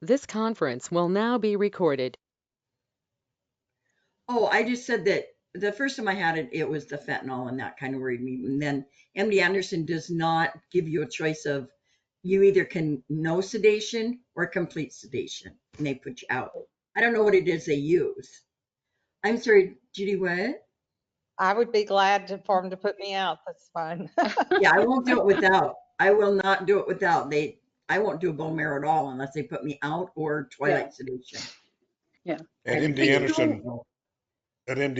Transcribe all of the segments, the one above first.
This conference will now be recorded. Oh, I just said that the first time I had it, it was the fentanyl, and that kind of worried me. And then MD Anderson does not give you a choice of you either can no sedation or complete sedation, and they put you out. I don't know what it is they use. I'm sorry, Judy, what? I would be glad for them to put me out. That's fine. Yeah, I won't do it without. I will not do it without. I won't do a bone marrow at all unless they put me out or twilight sedation. Yeah. At MD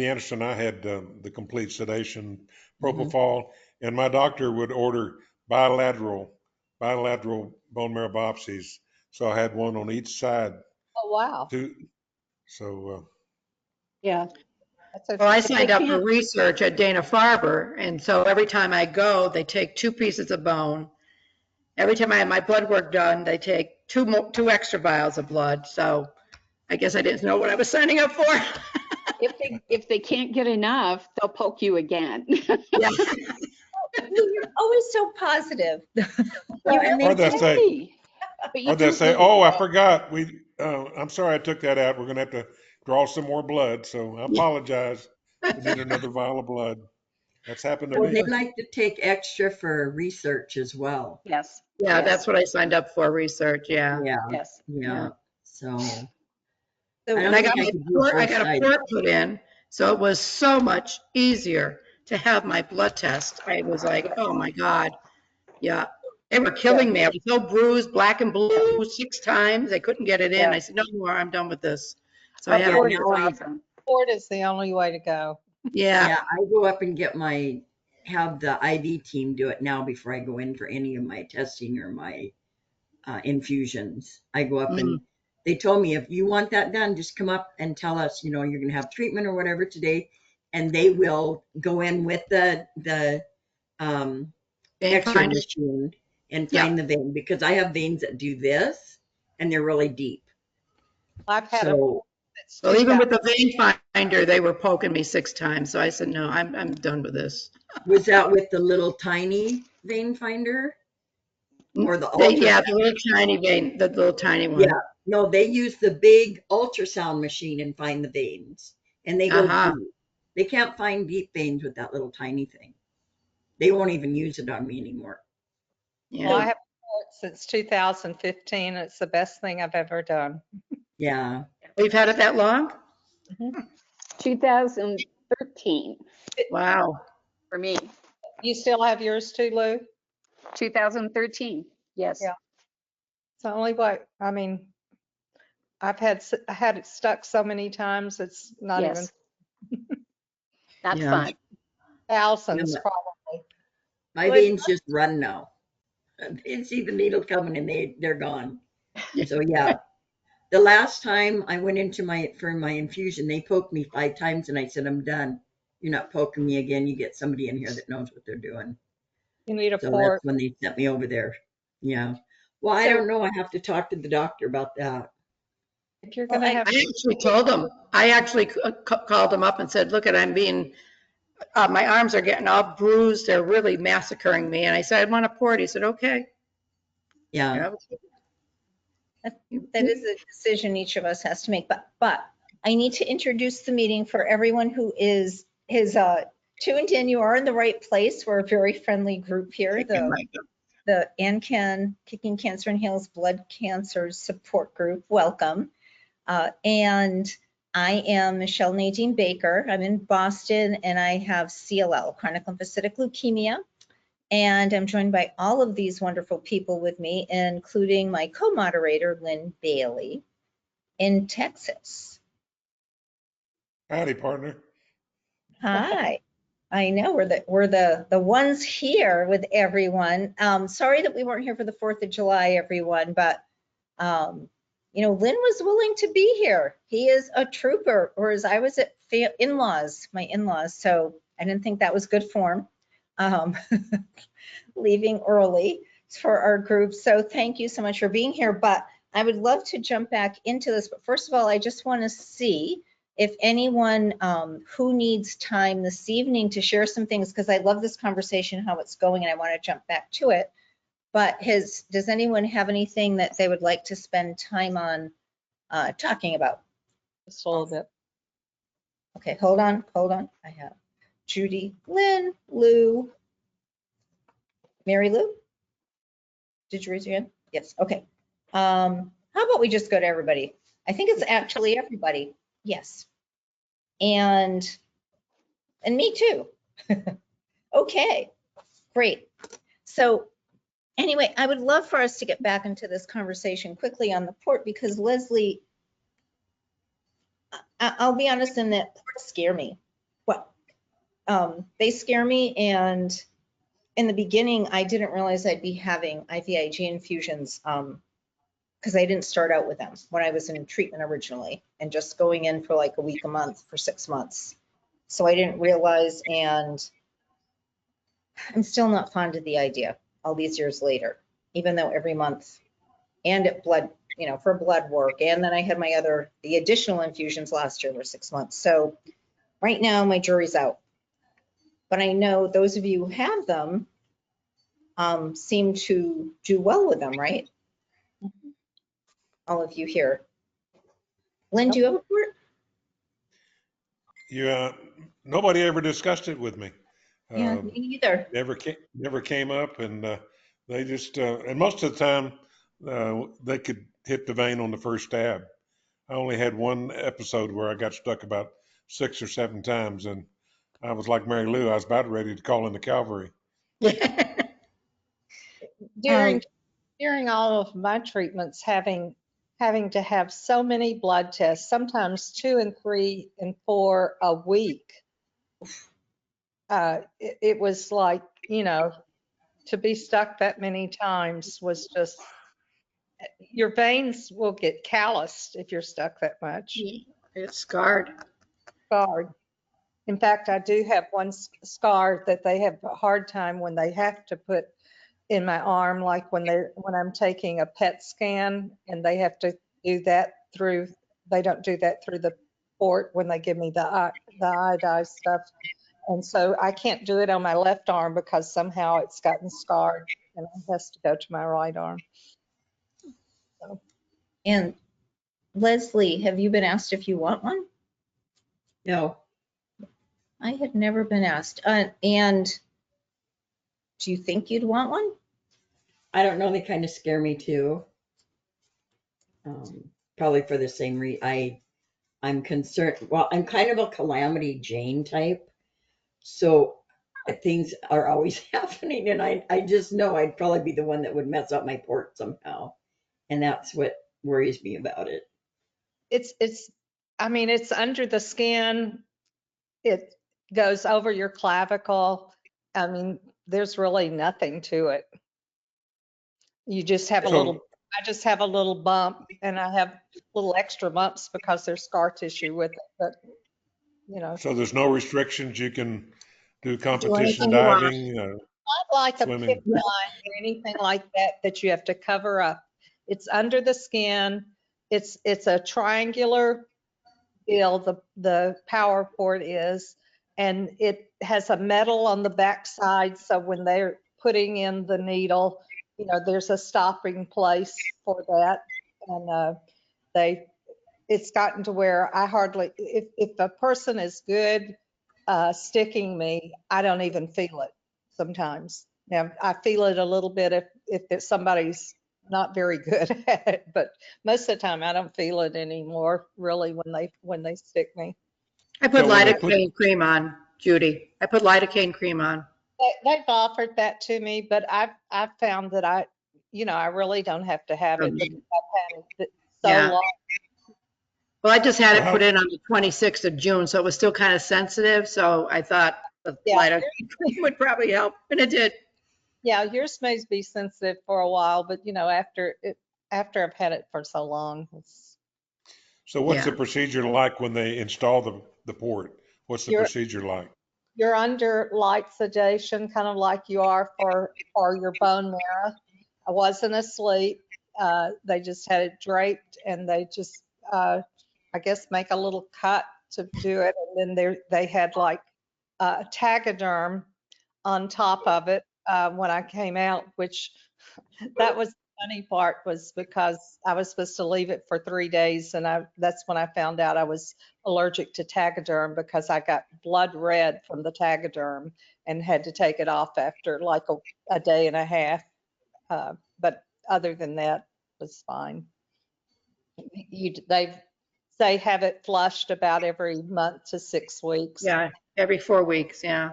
Anderson, I had the complete sedation propofol, and my doctor would order bilateral bone marrow biopsies. So I had one on each side. Oh, wow. Yeah. Well, I signed up for research at Dana-Farber, and so every time I go, they take 2 pieces of bone. Every time I have my blood work done, they take two extra vials of blood. So I guess I didn't know what I was signing up for. If they can't get enough, they'll poke you again. Yeah. You're always so positive. Or they say, oh, I forgot. I'm sorry I took that out. We're going to have to draw some more blood. So I apologize. We need another vial of blood. That's happened to me. They like to take extra for research as well. Yes. Yeah, that's what I signed up for, research. Yeah. Yes. Yeah. So. And I got a port put in, so it was so much easier to have my blood test. I was like, oh my God. Yeah. They were killing me. I was so bruised, black and blue 6 times. They couldn't get it in. I said, no more, I'm done with this. So I Port is the only way to go. Yeah. I go up and have the IV team do it now before I go in for any of my testing or my infusions. I go up and they told me, if you want that done, just come up and tell us, you're going to have treatment or whatever today. And they will go in with the X-ray machine and find the vein, because I have veins that do this and they're really deep. I've had so even with the vein finder, they were poking me 6 times. So I said, no, I'm done with this. Was that with the little tiny vein finder? Or the the little tiny vein, the little tiny one. Yeah, no, they use the big ultrasound machine and find the veins, and they go deep. They can't find deep veins with that little tiny thing. They won't even use it on me anymore. Yeah, well, I have since 2015. It's the best thing I've ever done. Yeah, we've had it that long. 2013. Wow. For me. You still have yours too, Lou? 2013. Yes. Yeah. It's the only way. I mean, I had it stuck so many times. It's not even. Not fun. Thousands probably. My veins just run now. I see the needle coming and they're gone. So yeah. The last time I went into for my infusion, they poked me 5 times and I said, I'm done. You're not poking me again. You get somebody in here that knows what they're doing. You need a so port. That's when they sent me over there. Yeah. Well, I don't know. I have to talk to the doctor about that. If you're going to have. I actually told them. I actually called them up and said, look, I'm being, my arms are getting all bruised. They're really massacring me. And I said, I want a port. He said, okay. Yeah. That is a decision each of us has to make. But I need to introduce the meeting for everyone who is tuned in. You are in the right place. We're a very friendly group here. The AnCan Kicking Cancer in Hales Blood Cancer Support Group. Welcome. And I am Michelle Nadine Baker. I'm in Boston and I have CLL, chronic lymphocytic leukemia. And I'm joined by all of these wonderful people with me, including my co-moderator, Lynn Bailey, in Texas. Howdy, partner. Hi. I know we're the ones here with everyone. Sorry that we weren't here for the 4th of July, everyone, but Lynn was willing to be here. He is a trooper, whereas I was at my in-laws, so I didn't think that was good form. Leaving early for our group. So thank you so much for being here. But I would love to jump back into this. But first of all, I just want to see if anyone who needs time this evening to share some things, because I love this conversation, how it's going, and I want to jump back to it. But does anyone have anything that they would like to spend time on talking about? Just a little bit. Okay, hold on. I have Judy, Lynn, Lou, Mary Lou. Did you raise your hand? Yes, okay. How about we just go to everybody? I think it's actually everybody. Yes. And me too. Okay, great. So anyway, I would love for us to get back into this conversation quickly on the port because Leslie, I'll be honest in that ports scare me. Well, they scare me, and in the beginning, I didn't realize I'd be having IVIG infusions because I didn't start out with them when I was in treatment originally and just going in for like a week a month for 6 months. So I didn't realize, and I'm still not fond of the idea all these years later, even though every month and at blood, for blood work. And then I had the additional infusions last year were 6 months. So right now my jury's out. But I know those of you who have them seem to do well with them, right? All of you here. Lynn, do you have a port? Nobody ever discussed it with me. Yeah, me neither. Never came up, and they just and most of the time they could hit the vein on the first stab. I only had one episode where I got stuck about 6 or 7 times, and I was like Mary Lou. I was about ready to call in the cavalry. During all of my treatments, having to have so many blood tests, sometimes 2 and 3 and 4 a week, it was like, to be stuck that many times was just, your veins will get calloused if you're stuck that much. It's scarred. In fact, I do have one scar that they have a hard time when they have to put in my arm, like when I'm taking a PET scan and they have to do that they don't do that through the port when they give me the iodized stuff. And so I can't do it on my left arm because somehow it's gotten scarred and it has to go to my right arm. So. And Leslie, have you been asked if you want one? No. I had never been asked. And do you think you'd want one? I don't know. They kind of scare me too. Probably for the same reason. I'm concerned. Well, I'm kind of a Calamity Jane type. So things are always happening. And I just know I'd probably be the one that would mess up my port somehow. And that's what worries me about it. It's under the skin. It goes over your clavicle. I mean, there's really nothing to it. You just have I just have a little bump, and I have little extra bumps because there's scar tissue with it, but So there's no restrictions. You can do competition diving, not like swimming. a PICC line or anything like that you have to cover up. It's under the skin. It's a triangular deal, the power port is, and it has a metal on the back side, so when they're putting in the needle, there's a stopping place for that. And it's gotten to where I hardly, if a person is good sticking me, I don't even feel it sometimes. Now, I feel it a little bit if somebody's not very good at it, but most of the time I don't feel it anymore, really, when they stick me. I put lidocaine cream on, Judy. I put lidocaine cream on. They've offered that to me, but I've found that I really don't have to have it because I've had it so long. Well, I just had it put in on the 26th of June, so it was still kind of sensitive. So I thought the lidocaine cream would probably help, and it did. Yeah, yours may be sensitive for a while, but after I've had it for so long. So what's the procedure like when they install the port? What's the procedure like? You're under light sedation, kind of like you are for your bone marrow. I wasn't asleep. They just had it draped, and they just, I guess, make a little cut to do it. And then they had like Tegaderm on top of it when I came out, which That was the funny part, was because I was supposed to leave it for 3 days, and that's when I found out I was allergic to Tegaderm, because I got blood red from the Tegaderm and had to take it off after like a day and a half. But other than that, it was fine. They have it flushed about every month to 6 weeks. Yeah, every 4 weeks, yeah.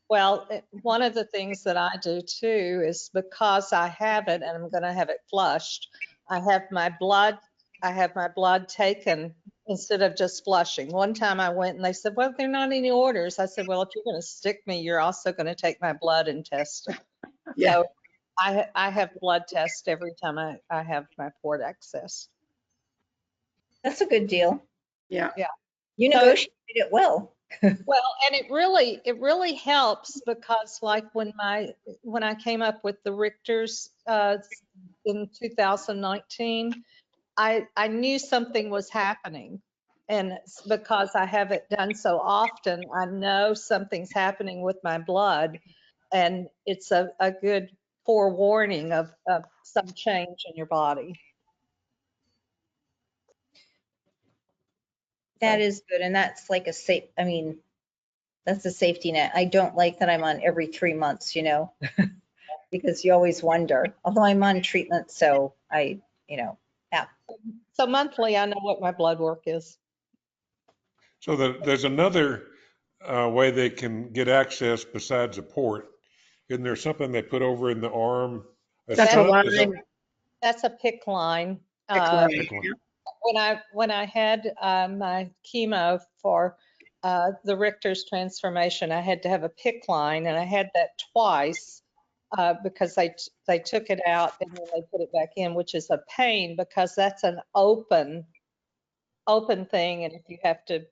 Well, one of the things that I do too is, because I have it and I'm going to have it flushed, I have my blood taken instead of just flushing. One time I went and they said, well, there are not any orders. I said, well, if you're going to stick me, you're also going to take my blood and test it. Yeah. So I have blood tests every time I have my port access. That's a good deal. Yeah. Yeah. You negotiated it well. Well, and it really helps, because like when I came up with the Richters in 2019, I knew something was happening. And because I have it done so often, I know something's happening with my blood, and it's a good forewarning of some change in your body. That is good. And that's like that's a safety net. I don't like that I'm on every 3 months, because you always wonder, although I'm on treatment. So yeah. So monthly, I know what my blood work is. So there's another way they can get access besides a port. Isn't there something they put over in the arm? That's a line. That's a PICC line. PICC line. When I had my chemo for the Richter's transformation, I had to have a PICC line, and I had that twice because they took it out and then they put it back in, which is a pain, because that's an open thing, and if you have to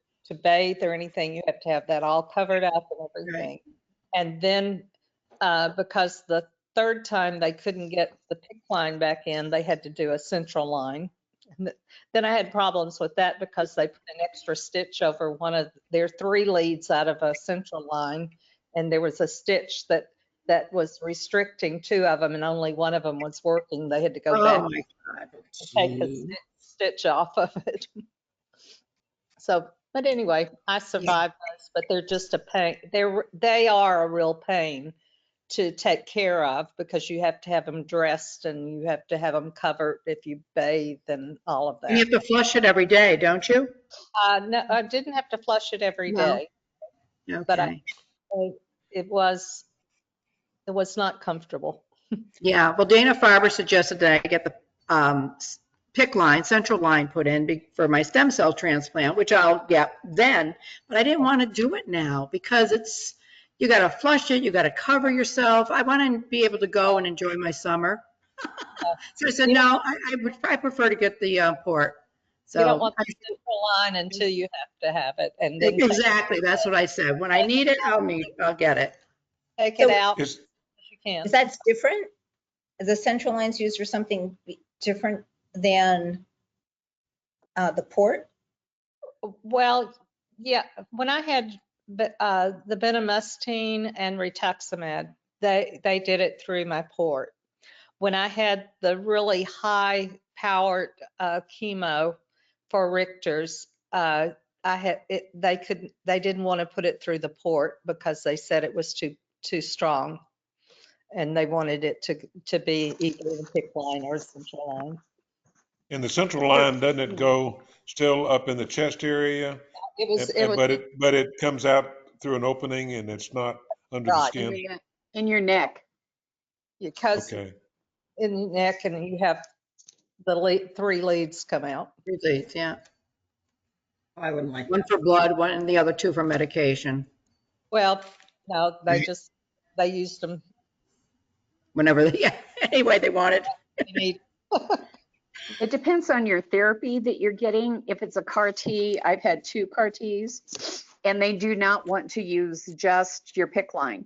bathe or anything, you have to have that all covered up and everything. Right. And then because the third time they couldn't get the PICC line back in, they had to do a central line. And then I had problems with that, because they put an extra stitch over one of their 3 leads out of a central line, and there was a stitch that was restricting 2 of them, and only one of them was working. They had to go back and take the stitch off of it. So, but anyway, I survived those, but they're just a pain. They are a real pain to take care of, because you have to have them dressed and you have to have them covered if you bathe and all of that. And you have to flush it every day, don't you? No, I didn't have to flush it every day. Okay. But it was not comfortable. Yeah, well, Dana-Farber suggested that I get the PICC line, central line put in for my stem cell transplant, which I'll get then, but I didn't want to do it now, because you got to flush it, you got to cover yourself. I want to be able to go and enjoy my summer. So I said, no, I prefer to get the port. So you don't want the central line until you have to have it. And then exactly, that's what I said. When I need it, I'll get it. Take it out as you can. Is that different? The central line's used for something different than the port? Well, yeah. When I had the bendamustine and rituximab, they did it through my port. When I had the really high powered chemo for Richter's, they didn't want to put it through the port, because they said it was too strong, and they wanted it to be either the PICC line or central line. And the central line, doesn't it go still up in the chest area? But it comes out through an opening, and it's not under the skin. In your neck. Because in the neck, and you have the 3 leads come out. 3 leads, yeah. I wouldn't like one for blood, one, and the other 2 for medication. Well, no, they used them whenever any way they wanted. It depends on your therapy that you're getting. If it's a CAR-T, I've had 2 CAR-Ts, and they do not want to use just your PICC line.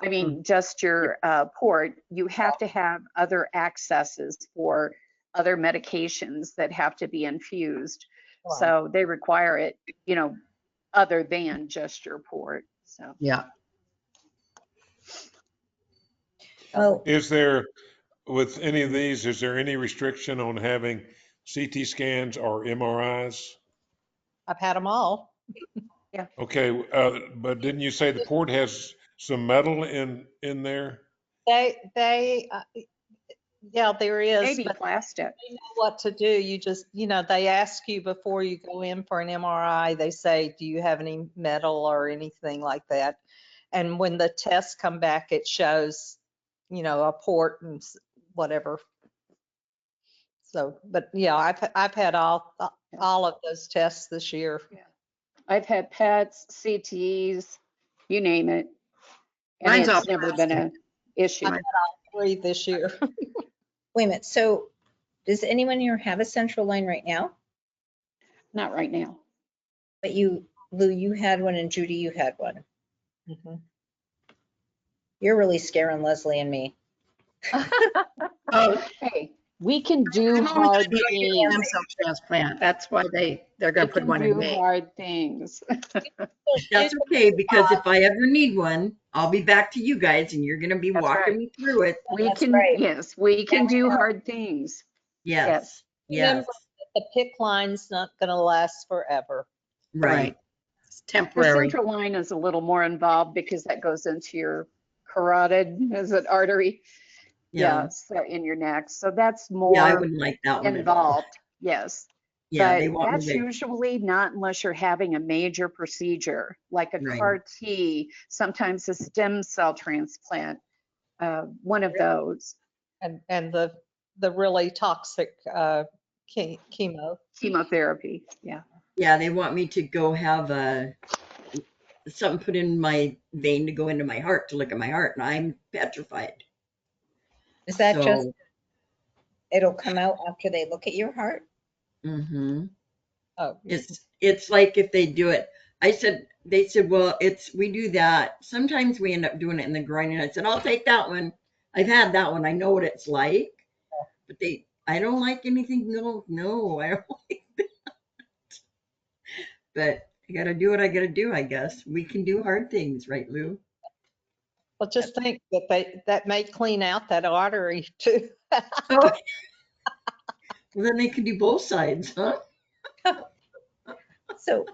I mean, just your port. You have to have other accesses for other medications that have to be infused. Wow. So they require it, other than just your port. So yeah. Is there with any of these, is there any restriction on having CT scans or MRIs? I've had them all. Okay, but didn't you say the port has some metal in there? Yeah, there is, Maybe but plastic. they know what to do. You just, they ask you before you go in for an MRI, they say, do you have any metal or anything like that? And when the tests come back, it shows, a port and whatever. So, but yeah, I've had all of those tests this year. I've had PETs, CTs, you name it. And Mine's all it's never been an issue. I've had all 3 this year. Wait a minute. So does anyone here have a central line right now? Not right now. But Lou, you had one, and Judy, you had one. Mhm. You're really scaring Leslie and me. Oh, Hey, we can do I'm only hard gonna do a stem things. cell transplant. That's why they're We gonna put can one in do me. hard things. That's okay, because if I ever need one, I'll be back to you guys and you're gonna be That's walking right. me through it. We That's can, right. yes, we can do hard things. Yes, Remember, yes, the PICC line's not going to last forever. right. It's The temporary. central line is a little more involved because that goes into your carotid, is it artery? Yeah, So in your neck. So that's yeah, I more wouldn't like that one at all. involved. Yes. Yeah, But they want that's me to, usually not unless you're having a major procedure, like a right. CAR-T, sometimes a stem cell transplant, one of those. And the really toxic chemo. Chemotherapy, yeah. Yeah, they want me to go have something put in my vein to go into my heart to look at my heart, and I'm petrified. Is that just, So, it'll come out after they look at your heart? mhm. Oh, It's like if they do it. They said, well, we do that. Sometimes we end up doing it in the groin, and I said, I'll take that one. I've had that one. I know what it's like, but I don't like anything. No, I don't like that. But I gotta do what I gotta do, I guess. We can do hard things, right, Lou? well, just think that may clean out that artery too. Oh, well, then they can do both sides, huh? So,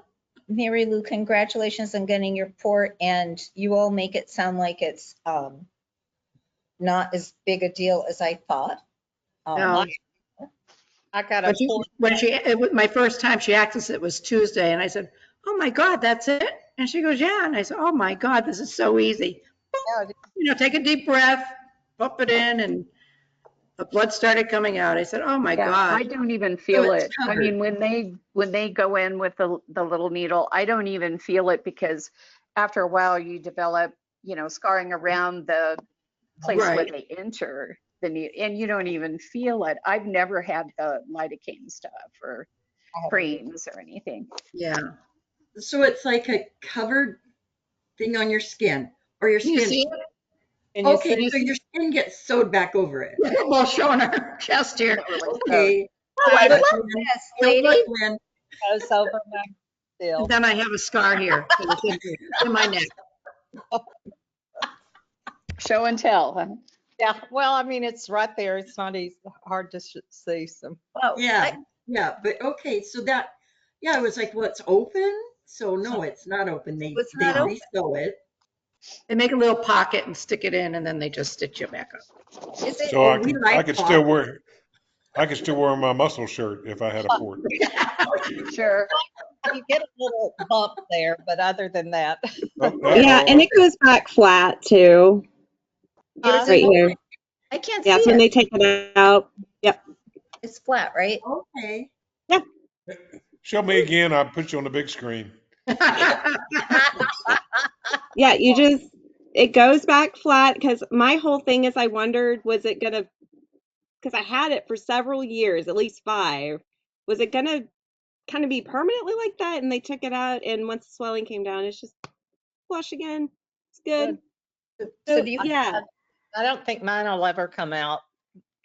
Mary Lou, congratulations on getting your port, and you all make it sound like it's not as big a deal as I thought. No. I got a port. My first time she accessed it was Tuesday, and I said, "Oh my God, that's it?" And she goes, "Yeah." And I said, "Oh my God, this is so easy." Take a deep breath, pump it in, and the blood started coming out. I said, "Oh my Yeah, God." I don't even So feel it's it. I covered. mean, when they go in with the little needle, I don't even feel it because after a while you develop, scarring around the place where Right. they enter the needle, and you don't even feel it. I've never had lidocaine stuff or creams or anything. Yeah. So it's like a covered thing on your skin, or your Can you skin. see it? Okay, so your skin gets sewed back over it. Well, showing her chest here. Not really Okay. Oh, I love Lynn. this, Don't lady. look, Lynn. Goes over my bill. And then I have a scar here. It's in my neck. show and tell, huh? Yeah, well, I mean, it's right there. It's not hard to see. So Wow. Yeah, but okay, so I was like, well, it's open? So no, it's not open. They It's not open. resew it. They make a little pocket and stick it in, and then they just stitch it back up. Is it? So I we could like still wear my muscle shirt if I had a port. Sure. you get a little bump there, but other than that. Yeah, and it goes back flat too, Is right it? here. I can't Yeah, see so when it. they take it out, yep. It's flat, right? Okay. Show me again. I'll put you on the big screen. Yeah, it goes back flat because my whole thing is I wondered, was it gonna, because I had it for several years, at least 5, was it gonna kind of be permanently like that? And they took it out, and once the swelling came down, it's just flush again. It's good. So do you? Yeah. I don't think mine will ever come out.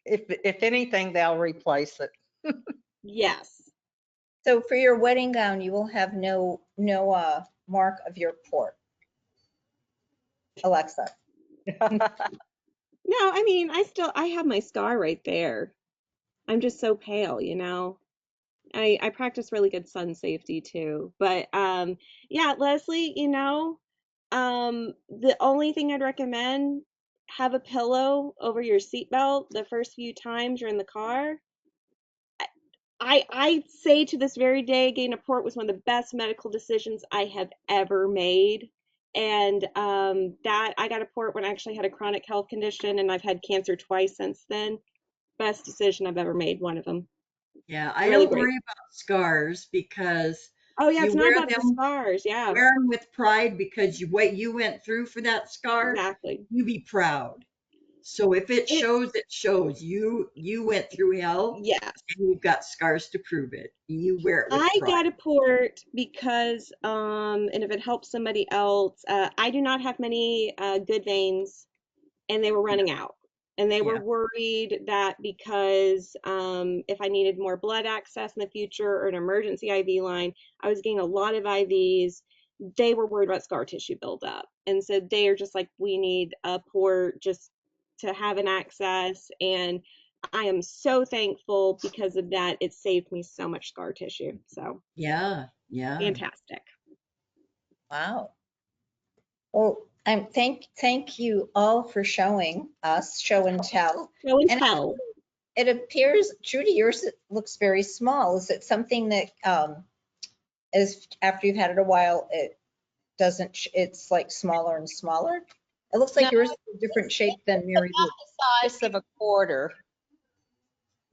If anything, they'll replace it. Yes. So for your wedding gown, you will have no mark of your port. Alexa. No, I mean, I have my scar right there. I'm just so pale, you know. I practice really good sun safety too. But yeah, Leslie, you know, the only thing I'd recommend, have a pillow over your seatbelt the first few times you're in the car. I say to this very day, getting a port was one of the best medical decisions I have ever made. And that I got a port when I actually had a chronic health condition, and I've had cancer twice since then. Best decision I've ever made, one of them. Yeah, I Really don't great. worry about scars because Oh yeah, you it's not about the scars. Yeah, wear them with pride because what you went through for that scar, exactly. you be proud. So if it It, shows, it shows. You went through hell yes. and you've got scars to prove it. You wear it with I pride. got a port because, and if it helps somebody else, I do not have many good veins, and they were running out. And they were Yeah. worried that because if I needed more blood access in the future or an emergency IV line, I was getting a lot of IVs. They were worried about scar tissue buildup. And so they are just like, we need a port just to have an access. And I am so thankful because of that. It saved me so much scar tissue. So Yeah. Yeah. fantastic. Wow. Well, thank you all for showing us show and tell. Show and And tell. it appears, Judy, yours looks very small. Is it something that is after you've had it a while, it doesn't, it's like smaller and smaller? It looks like No, yours is a different shape than Mary Lou. about the size of a quarter.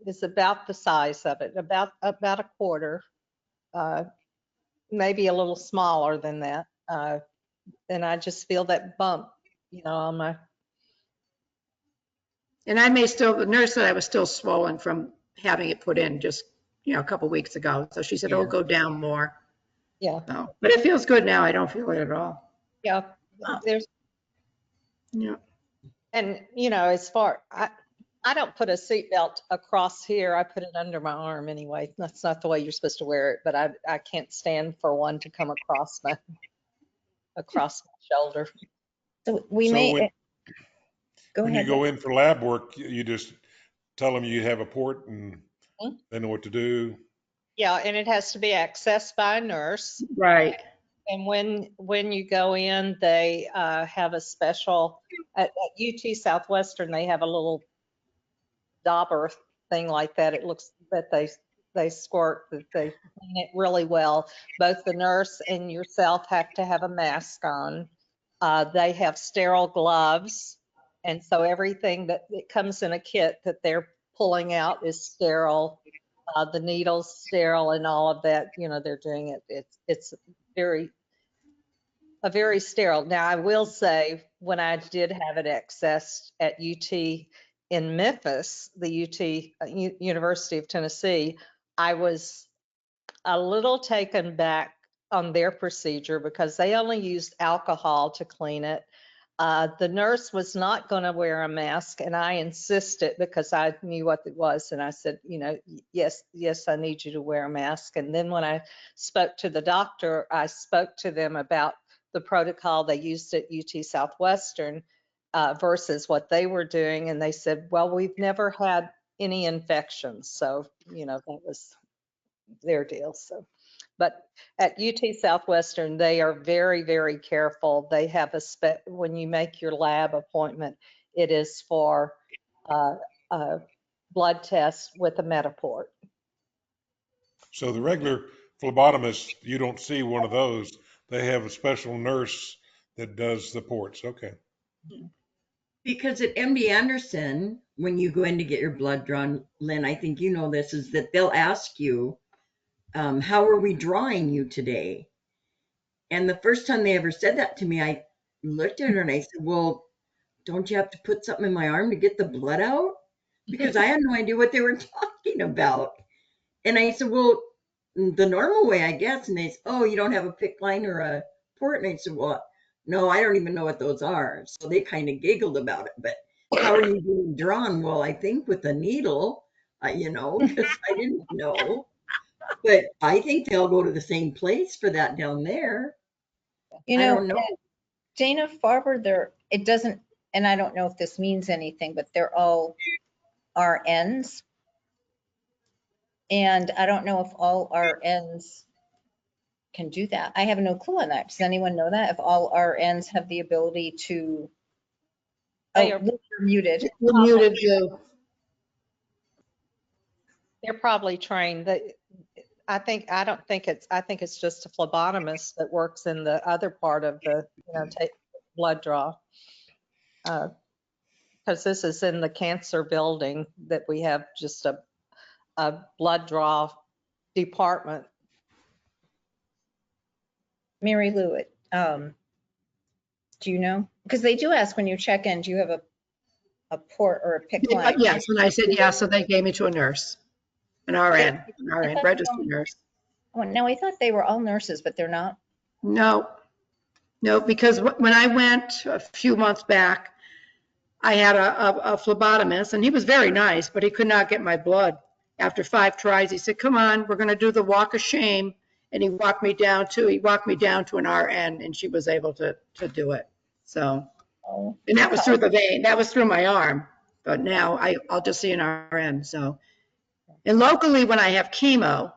Is about the size of it, about a quarter, maybe a little smaller than that. And I just feel that bump, you know, on my. And the nurse said I was still swollen from having it put in just, a couple weeks ago. So she said, Yeah. it'll go down more. Yeah. So, but it feels good now. I don't feel it at all. Yeah. There's, Yeah. and you know, as far, I don't put a seatbelt across here. I put it under my arm anyway. That's not the way you're supposed to wear it, but I can't stand for one to come across my shoulder. So we So may, go when you ahead. go in for lab work, you just tell them you have a port and Mhm. they know what to do. Yeah, and it has to be accessed by a nurse. Right. And when you go in, they have a special at UT Southwestern. They have a little dauber thing like that. It looks that they squirt, that they clean it really well. Both the nurse and yourself have to have a mask on. They have sterile gloves, and so everything that it comes in a kit that they're pulling out is sterile. The needles sterile and all of that. You know, they're doing it. It's very sterile. Now, I will say, when I did have it accessed at UT in Memphis, the UT University of Tennessee, I was a little taken back on their procedure because they only used alcohol to clean it. The nurse was not going to wear a mask, and I insisted because I knew what it was. And I said, you know, yes, I need you to wear a mask. And then when I spoke to the doctor, I spoke to them about the protocol they used at UT Southwestern versus what they were doing. And they said, well, we've never had any infections. So, you know, that was their deal. So, but at UT Southwestern, they are very, very careful. They have when you make your lab appointment, it is for a blood test with a Metaport. So the regular phlebotomist, you don't see one of those. They have a special nurse that does the ports. Okay. Because at MD Anderson, when you go in to get your blood drawn, Lynn, I think you know this, is that they'll ask you, how are we drawing you today? And the first time they ever said that to me, I looked at her and I said, well, don't you have to put something in my arm to get the blood out? Because I had no idea what they were talking about. And I said, well, the normal way, I guess. And they said, oh, you don't have a PICC line or a port? And I said, well, no, I don't even know what those are. So they kind of giggled about it. But how are you being drawn? Well, I think with a needle, because I didn't know. But I think they'll go to the same place for that down there. You I know, don't know. Dana Farber, it doesn't, and I don't know if this means anything, but they're all RNs. And I don't know if all RNs can do that. I have no clue on that. Does anyone know that? If all RNs have the ability to, They oh, are- Liz, you're muted. You're muted, Joe. They're probably trained. I think it's just a phlebotomist that works in the other part of the, take blood draw. Because this is in the cancer building that we have just a blood draw department. Mary Lou, do you know? Because they do ask when you check in, do you have a port or a PIC line? Yes, and I said yes, so they gave me to a nurse, an RN, registered nurse. Oh, no, I thought they were all nurses, but they're not. No, because when I went a few months back, I had a phlebotomist, and he was very nice, but he could not get my blood. After 5 tries, he said, "Come on, we're going to do the walk of shame," and he walked me down to an RN, and she was able to do it. So, and that was through the vein, that was through my arm, but now I'll just see an RN. So, and locally, when I have chemo,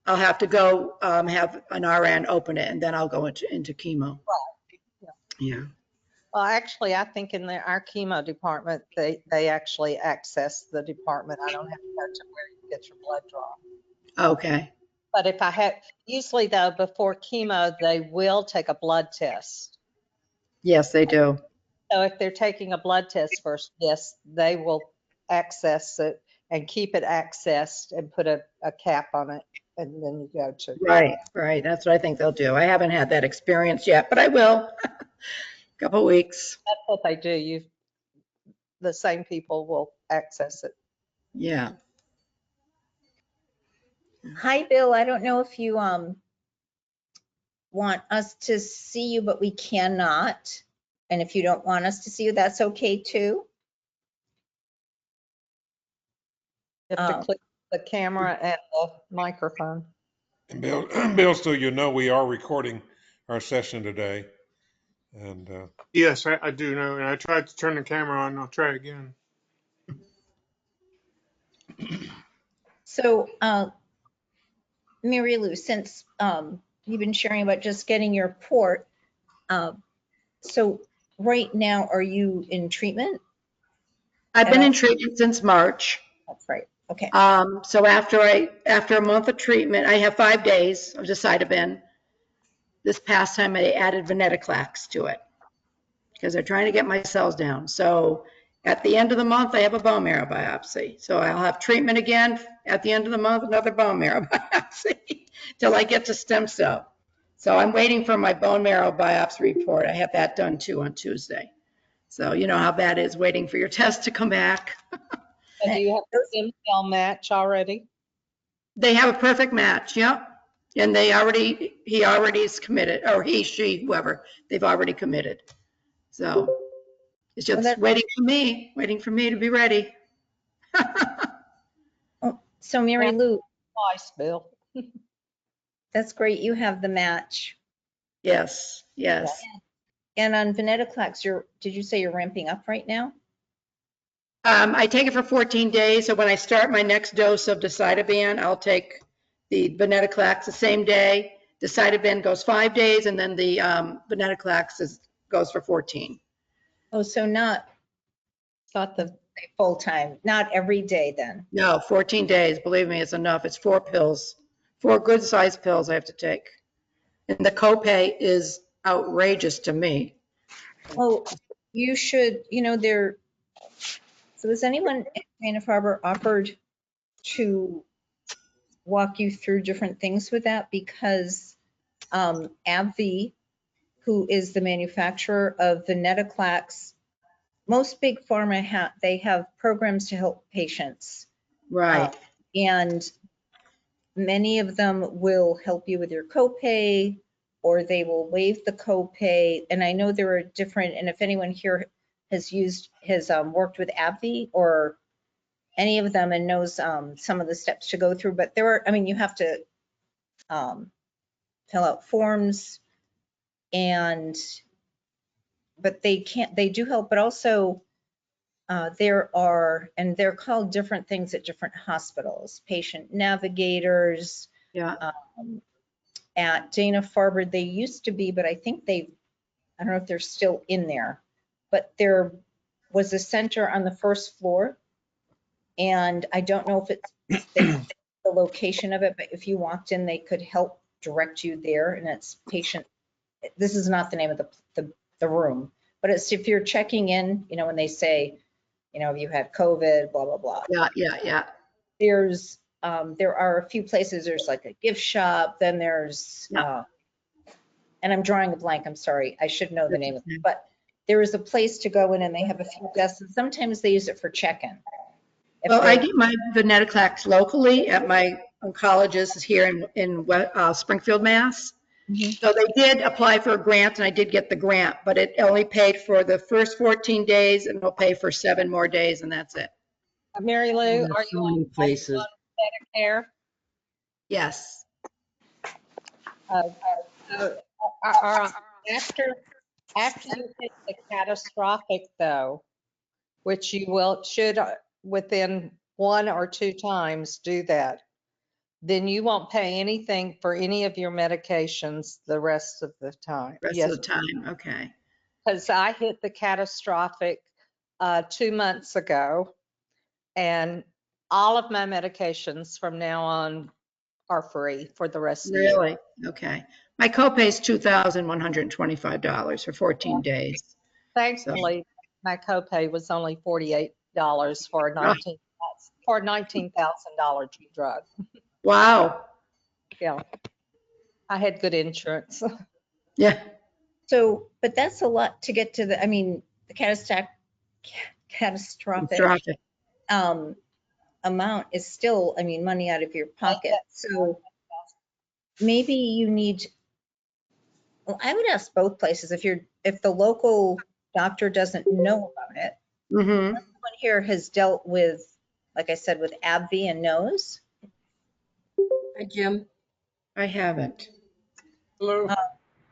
I'll have to go have an RN open it, and then I'll go into chemo. Yeah. Well, actually, I think in our chemo department, they actually access the department. I don't have to go to where you get your blood draw. Okay. But if I had, usually though, before chemo, they will take a blood test. Yes, they do. So if they're taking a blood test first, yes, they will access it and keep it accessed and put a cap on it. And then you go to. Right. That's what I think they'll do. I haven't had that experience yet, but I will. Couple weeks. That's what they do. The same people will access it. Yeah. Hi, Bill. I don't know if you want us to see you, but we cannot. And if you don't want us to see you, that's okay too. You have to click the camera and the microphone. And Bill, so you know we are recording our session today. And Yes, I do know. And I tried to turn the camera on. I'll try again. So, Mary Lou, since you've been sharing about just getting your port, so right now, are you in treatment? I've been in treatment since March. That's right. Okay. So after a month of treatment, I have 5 days of decitabine. This past time I added Venetoclax to it because they're trying to get my cells down. So at the end of the month, I have a bone marrow biopsy. So I'll have treatment again at the end of the month, another bone marrow biopsy till I get to stem cell. So I'm waiting for my bone marrow biopsy report. I have that done too on Tuesday. So you know how that is, waiting for your test to come back. So do you have the stem cell match already? They have a perfect match, yep. And he already is committed, or he, she, whoever, they've already committed. So it's just waiting for me to be ready. So Mary Lou. Twice, Bill. That's great. You have the match. Yes. And on Venetoclax, did you say you're ramping up right now? I take it for 14 days. So when I start my next dose of decitabine, I'll take the Venetoclax the same day. Decitabine goes 5 days, and then the Venetoclax goes for 14. Oh, so not the full time, not every day then? No, 14 days. Believe me, it's enough. It's 4 pills, 4 good sized pills I have to take. And the copay is outrageous to me. Oh, you should, so has anyone at Dana-Farber offered to walk you through different things with that? Because AbbVie, who is the manufacturer of Venetoclax, most big pharma they have programs to help patients. Right. And many of them will help you with your copay, or they will waive the copay. And I know there are different, and if anyone here has worked with AbbVie or any of them and knows some of the steps to go through, but you have to fill out forms and but they can't, they do help, but also there are, and they're called different things at different hospitals, patient navigators. Yeah. At Dana-Farber, they used to be, but I think I don't know if they're still in there, but there was a center on the first floor. And I don't know if it's the location of it, but if you walked in, they could help direct you there. And it's patient, this is not the name of the room, but it's if you're checking in, you know, when they say, you know, you had COVID, blah, blah, blah. Yeah. There are a few places, there's like a gift shop, then there's, and I'm drawing a blank, I'm sorry, I should know the name of it, but there is a place to go in and they have a few desks, and sometimes they use it for check-in. Well, I get my Venetoclax locally at my oncologist here in Springfield, Mass. So they did apply for a grant, and I did get the grant, but it only paid for the first 14 days, and it'll pay for 7 more days, and that's it. Mary Lou, are you on places? Medicare? Yes. After you hit the catastrophic, though, which you should within 1 or 2 times do that, then you won't pay anything for any of your medications the rest of the time. Rest of the time, okay. Because I hit the catastrophic 2 months ago, and all of my medications from now on are free for the rest of the year. Really? Okay. My copay is $2,125 for 14 days. Thankfully, my copay was only $48 for a $19,000 drug. Wow. Yeah, I had good insurance. Yeah. So, but that's a lot to get to the, I mean, the catastrophic amount is still, I mean, money out of your pocket. So maybe you need, well, I would ask both places if the local doctor doesn't know about it. Someone here has dealt with, like I said, with AbbVie and knows. Hi, Jim. I haven't. Hello.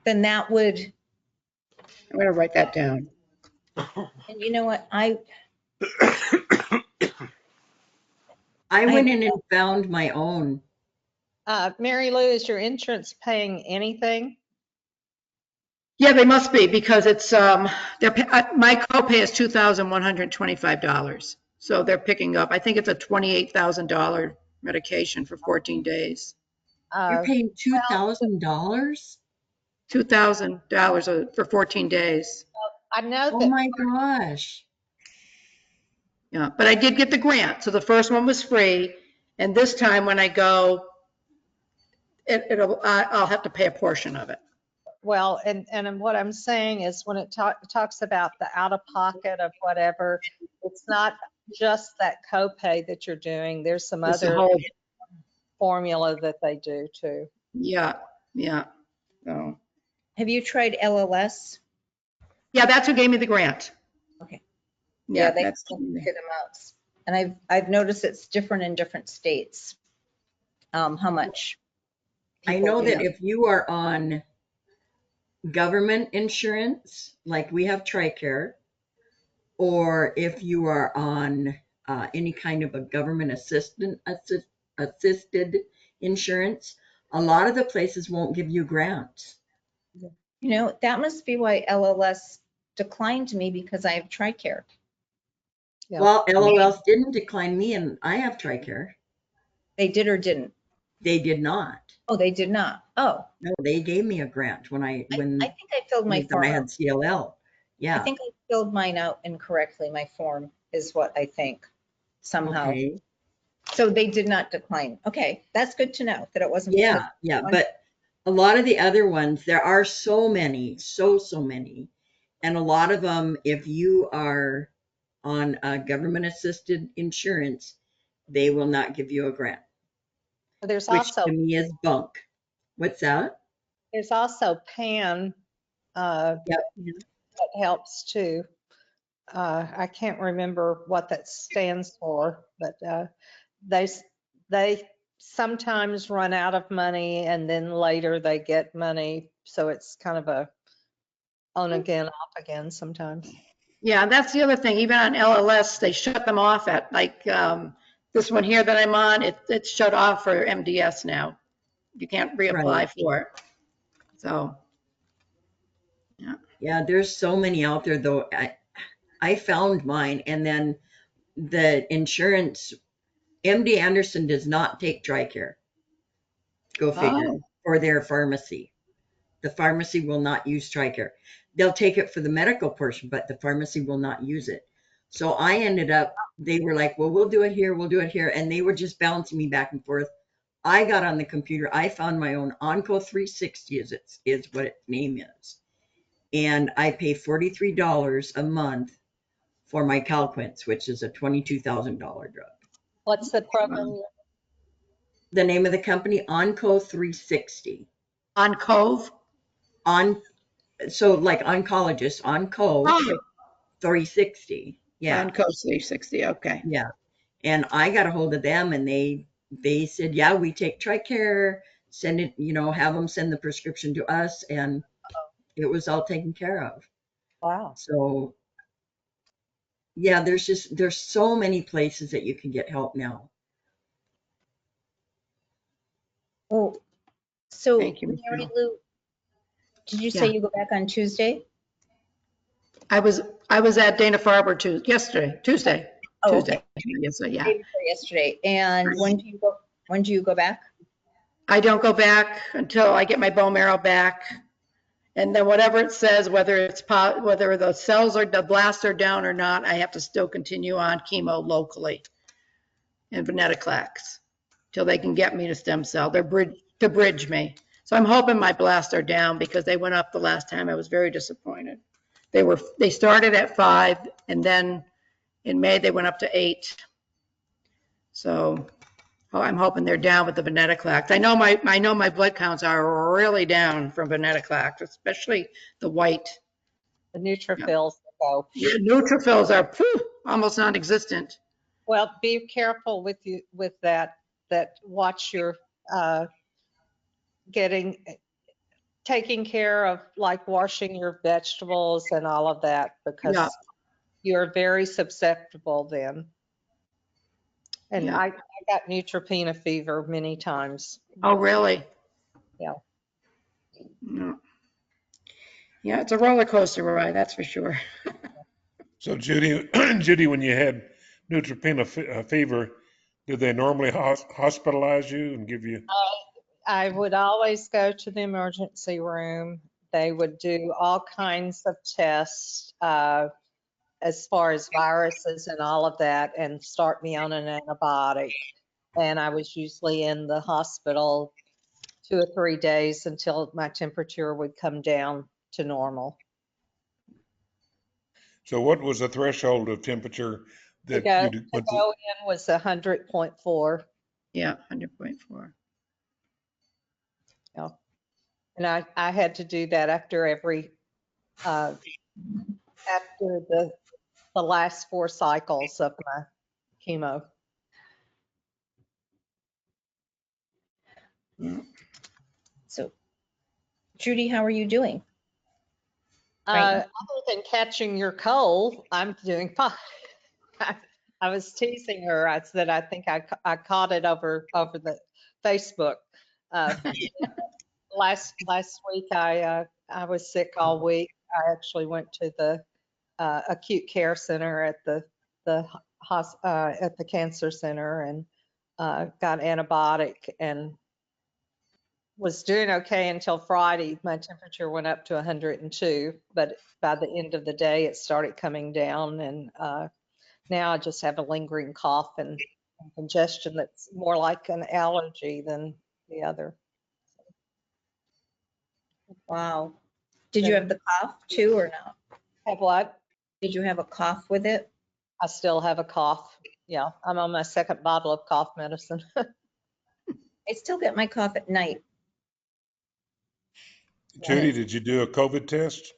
Then that would. I'm going to write that down. And you know what? I went in and found my own. Mary Lou, is your insurance paying anything? Yeah, they must be, because it's my copay is $2,125. So they're picking up, I think it's a $28,000 medication for 14 days. You're paying $2,000? $2,000 for 14 days. I know. Oh my gosh. Yeah, but I did get the grant. So the first one was free. And this time when I go, I'll have to pay a portion of it. Well, and what I'm saying is when it talks about the out-of-pocket of whatever, it's not just that copay that you're doing. There's some other formula that they do too. Yeah. So. Have you tried LLS? Yeah, that's who gave me the grant. Okay. Yeah, they that's good amounts. And I've noticed it's different in different states. How much? I know that if you are on government insurance, like we have TRICARE, or if you are on any kind of a government assisted insurance, a lot of the places won't give you grants. You know, that must be why LLS declined me, because I have TRICARE. Yeah. Well, LLS didn't decline me, and I have TRICARE. They did or didn't? They did not. Oh, they did not. Oh. No, they gave me a grant when I think I filled my form. I had CLL. Yeah. I think I filled mine out incorrectly. My form is what I think somehow. Okay. So they did not decline. Okay, that's good to know that it wasn't. Yeah. But a lot of the other ones, there are so many, so many. And a lot of them, if you are on a government assisted insurance, they will not give you a grant. There's which also to me is bunk. What's that? There's also PAN that helps too. I can't remember what that stands for, but they sometimes run out of money and then later they get money. So it's kind of a on again, off again sometimes. Yeah, that's the other thing. Even on LLS, they shut them off at like this one here that I'm on. It's shut off for MDS now. You can't reapply Right. for it. So, yeah. Yeah, there's so many out there though. I found mine, and then the insurance, MD Anderson does not take TRICARE. Go figure. Oh, For their pharmacy. The pharmacy will not use TRICARE. They'll take it for the medical portion, but the pharmacy will not use it. So I ended up, they were like, well, we'll do it here, we'll do it here. And they were just bouncing me back and forth. I got on the computer. I found my own Onco 360 is what its name is. And I pay $43 a month for my Calquence, which is a $22,000 drug. What's the program? The name of the company, Onco 360. on Cove? So like oncologist, Onco Oh, 360. Yeah. on Cove 360. Okay. Yeah. And I got a hold of them, and they said, yeah, we take TRICARE, send it, have them send the prescription to us, and it was all taken care of. Wow. So yeah, there's so many places that you can get help now. Oh, so Thank you, Mary Michelle. Lou, did you say Yeah. you go back on Tuesday? I was at Dana-Farber Tuesday. Oh, Tuesday. Yes, yeah. Day before yesterday. And when do you go back? I don't go back until I get my bone marrow back. And then whatever it says, whether the cells or the blasts are down or not, I have to still continue on chemo locally and Venetoclax till they can get me to stem cell. They're to bridge me. So I'm hoping my blasts are down because they went up the last time. I was very disappointed. They started at 5, and then in May they went up to 8. So I'm hoping they're down with the Venetoclax. I know my blood counts are really down from Venetoclax, especially the white. The neutrophils go. Yeah, neutrophils are almost non-existent. Well, be careful with that watch your taking care of, like washing your vegetables and all of that, because Yeah. you're very susceptible then. And Yeah. I got neutropenia fever many times. Oh, really? Yeah. Yeah, it's a roller coaster ride, that's for sure. So Judy, when you had neutropenia fever, did they normally hospitalize you and give you? I would always go to the emergency room. They would do all kinds of tests as far as viruses and all of that, and start me on an antibiotic. And I was usually in the hospital 2 or 3 days until my temperature would come down to normal. So what was the threshold of temperature that To go in was 100.4. Yeah, 100.4. Yeah. And I had to do that after after the last 4 cycles of my chemo. So, Judy, how are you doing? Other than catching your cold, I'm doing fine. I was teasing her. I said I think I caught it over the Facebook. Last week I was sick all week. I actually went to the acute care center at the cancer center and got antibiotic and was doing okay until Friday. My temperature went up to 102, but by the end of the day it started coming down, and now I just have a lingering cough and congestion that's more like an allergy than the other. Wow. Did you have the cough too or no? Have what? Did you have a cough with it? I still have a cough. Yeah, I'm on my 2nd bottle of cough medicine. I still get my cough at night. Judy, did you do a COVID test?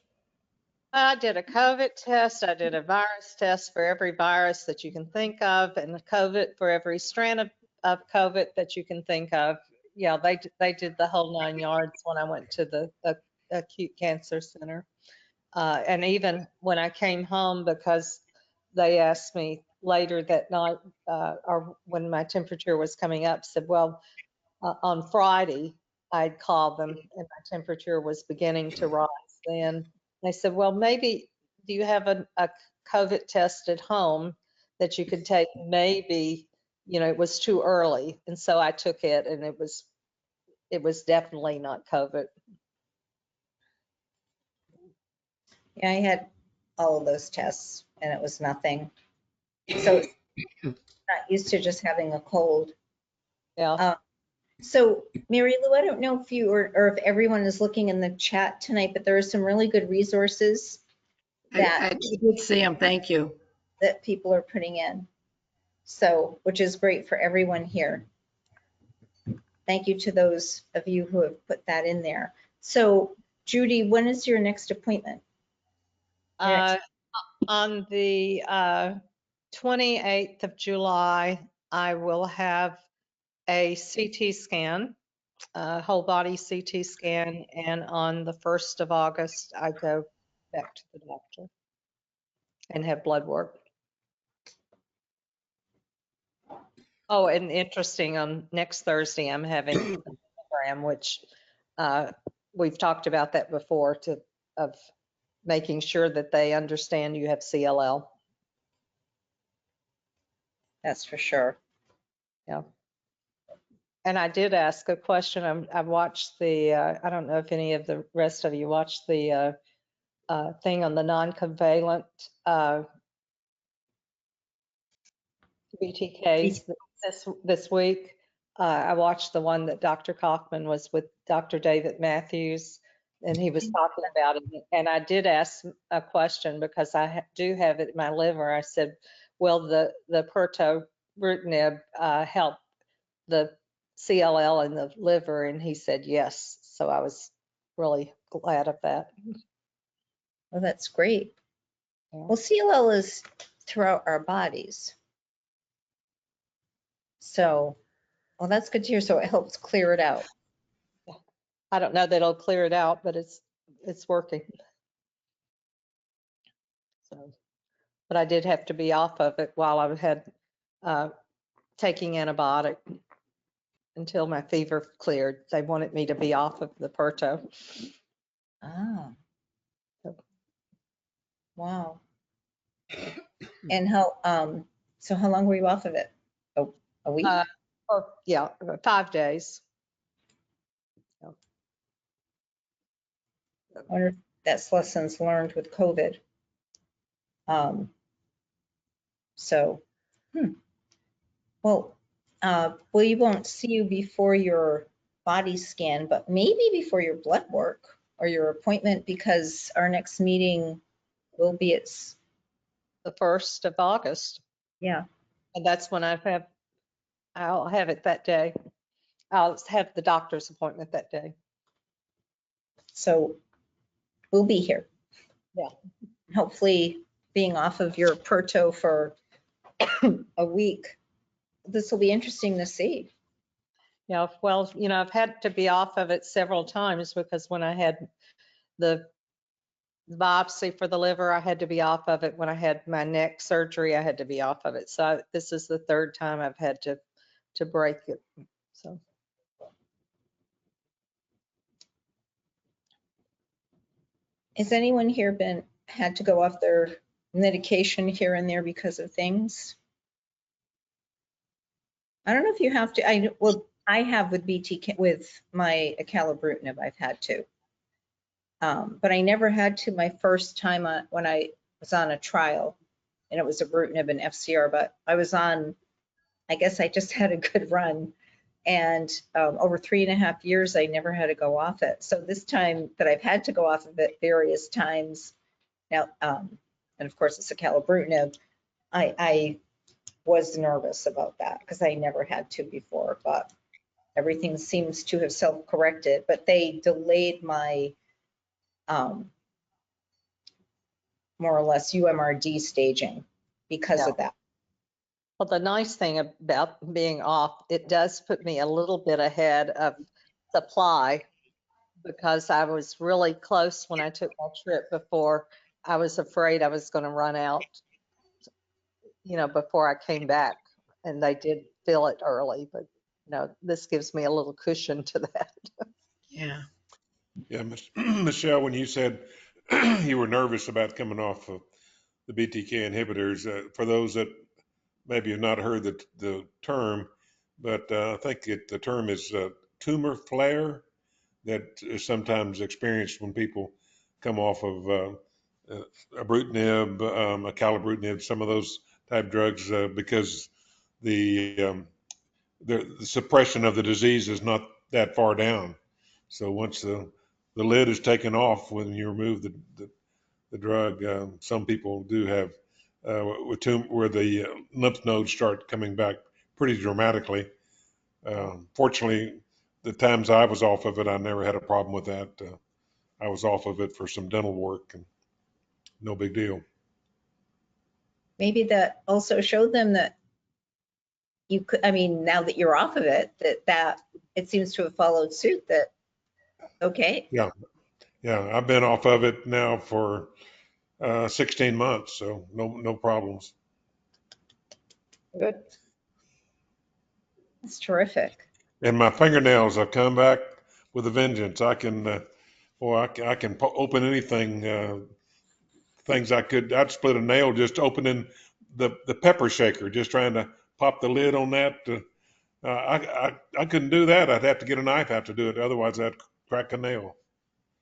I did a COVID test. I did a virus test for every virus that you can think of, and a COVID for every strand of COVID that you can think of. Yeah, they did the whole 9 yards when I went to the acute cancer center. And even when I came home, because they asked me later that night, or when my temperature was coming up, said, well, on Friday, I'd called them and my temperature was beginning to rise then. They said, well, maybe, do you have a COVID test at home that you could take? Maybe, it was too early. And so I took it, and it was definitely not COVID. Yeah, I had all of those tests and it was nothing. So not used to just having a cold. Yeah. So Mary Lou, I don't know if you or if everyone is looking in the chat tonight, but there are some really good resources that I did see them. Thank you. that people are putting in. So, which is great for everyone here. Thank you to those of you who have put that in there. So Judy, when is your next appointment? On the 28th of July, I will have a CT scan, a whole body CT scan, and on the 1st of August, I go back to the doctor and have blood work. Oh, and interesting, on next Thursday, I'm having a program, which we've talked about that before, of making sure that they understand you have CLL. That's for sure. Yeah. And I did ask a question. I watched the, I don't know if any of the rest of you watched the thing on the non-covalent BTKs this week. I watched the one that Dr. Kaufman was with Dr. David Matthews, and he was talking about it. And I did ask a question because I do have it in my liver. I said, will the pirtobrutinib help the CLL in the liver? And he said yes. So I was really glad of that. Well, that's great. Yeah. Well, CLL is throughout our bodies. So, well, that's good to hear. So it helps clear it out. I don't know that it'll clear it out, but it's working. So, but I did have to be off of it while I had taking antibiotic until my fever cleared. They wanted me to be off of the Pirto. Ah. Wow. And how, so how long were you off of it? A week? Yeah, 5 days. I wonder if that's lessons learned with COVID. Well, we won't see you before your body scan, but maybe before your blood work or your appointment, because our next meeting will be The 1st of August. Yeah. And that's when I'll have it that day. I'll have the doctor's appointment that day. So we'll be here. Yeah. Hopefully being off of your Pirto for a week. This will be interesting to see. Yeah, well, I've had to be off of it several times because when I had the biopsy for the liver, I had to be off of it. When I had my neck surgery, I had to be off of it. So this is the 3rd time I've had to break it. So. Has anyone here had to go off their medication here and there because of things? I don't know if you have to. I have with BTK, with my acalabrutinib, I've had to. But I never had to my first time when I was on a trial, and it was ibrutinib and FCR, but I was on, I guess I just had a good run. And over 3.5 years, I never had to go off it. So this time that I've had to go off of it various times now, and of course it's acalabrutinib, I was nervous about that because I never had to before, but everything seems to have self-corrected. But they delayed my more or less UMRD staging because of that. Well, the nice thing about being off, it does put me a little bit ahead of supply, because I was really close when I took my trip before. I was afraid I was going to run out, before I came back, and they did fill it early, but this gives me a little cushion to that. Yeah. Yeah, Michelle, when you said you were nervous about coming off of the BTK inhibitors, for those that maybe have not heard the term, but I think the term is tumor flare that is sometimes experienced when people come off of ibrutinib, acalabrutinib, some of those type drugs, because the suppression of the disease is not that far down. So once the lid is taken off, when you remove the drug, some people do have where the lymph nodes start coming back pretty dramatically. Fortunately, the times I was off of it, I never had a problem with that. I was off of it for some dental work, and no big deal. Maybe that also showed them that you could, now that you're off of it, that it seems to have followed suit that, okay. Yeah. I've been off of it now for 16 months, so no problems. Good. That's terrific. And my fingernails have come back with a vengeance. I can, I can open anything. Things I'd split a nail just opening the pepper shaker, just trying to pop the lid on that. I couldn't do that. I'd have to get a knife out to do it. Otherwise, I'd crack a nail.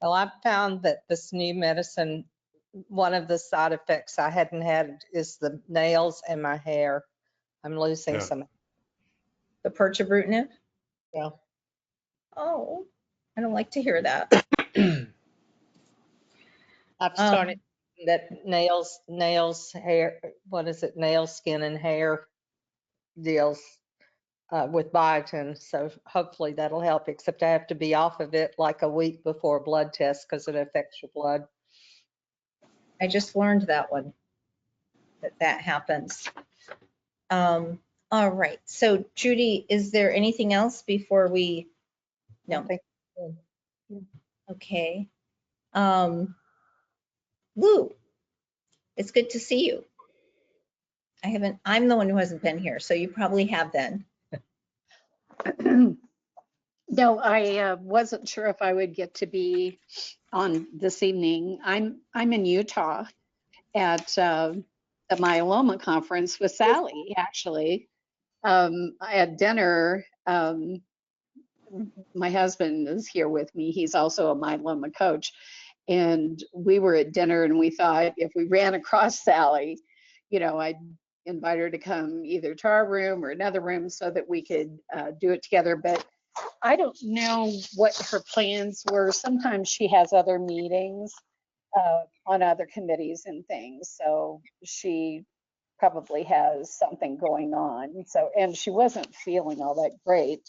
Well, I've found that this new medicine, one of the side effects I hadn't had is the nails and my hair. I'm losing some. The pirtobrutinib? Yeah. Oh, I don't like to hear that. I've started that nails, hair, what is it? Nail, skin, and hair deals with biotin. So hopefully that'll help, except I have to be off of it like a week before a blood test because it affects your blood. I just learned that one, that happens. All right. So Judy, is there anything else before we? No. Okay. Lou, it's good to see you. I'm the one who hasn't been here, so you probably have then. No, I wasn't sure if I would get to be on this evening. I'm in Utah at the Myeloma conference with Sally, actually. I had dinner. My husband is here with me. He's also a myeloma coach. And we were at dinner and we thought if we ran across Sally, I'd invite her to come either to our room or another room so that we could do it together. But I don't know what her plans were. Sometimes she has other meetings on other committees and things. So she probably has something going on. So, and she wasn't feeling all that great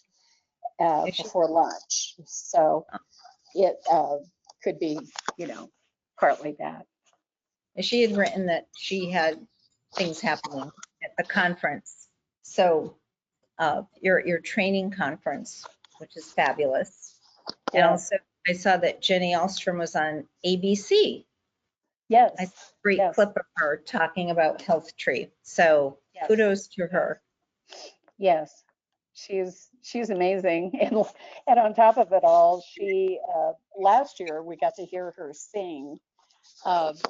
before lunch. So it could be, partly that. She had written that she had things happening at the conference. So your training conference, which is fabulous. Yeah. And also I saw that Jenny Alstrom was on ABC. Yes. I saw a great clip of her talking about Healthtree. So kudos to her. Yes. She's amazing. And on top of it all, she last year we got to hear her sing.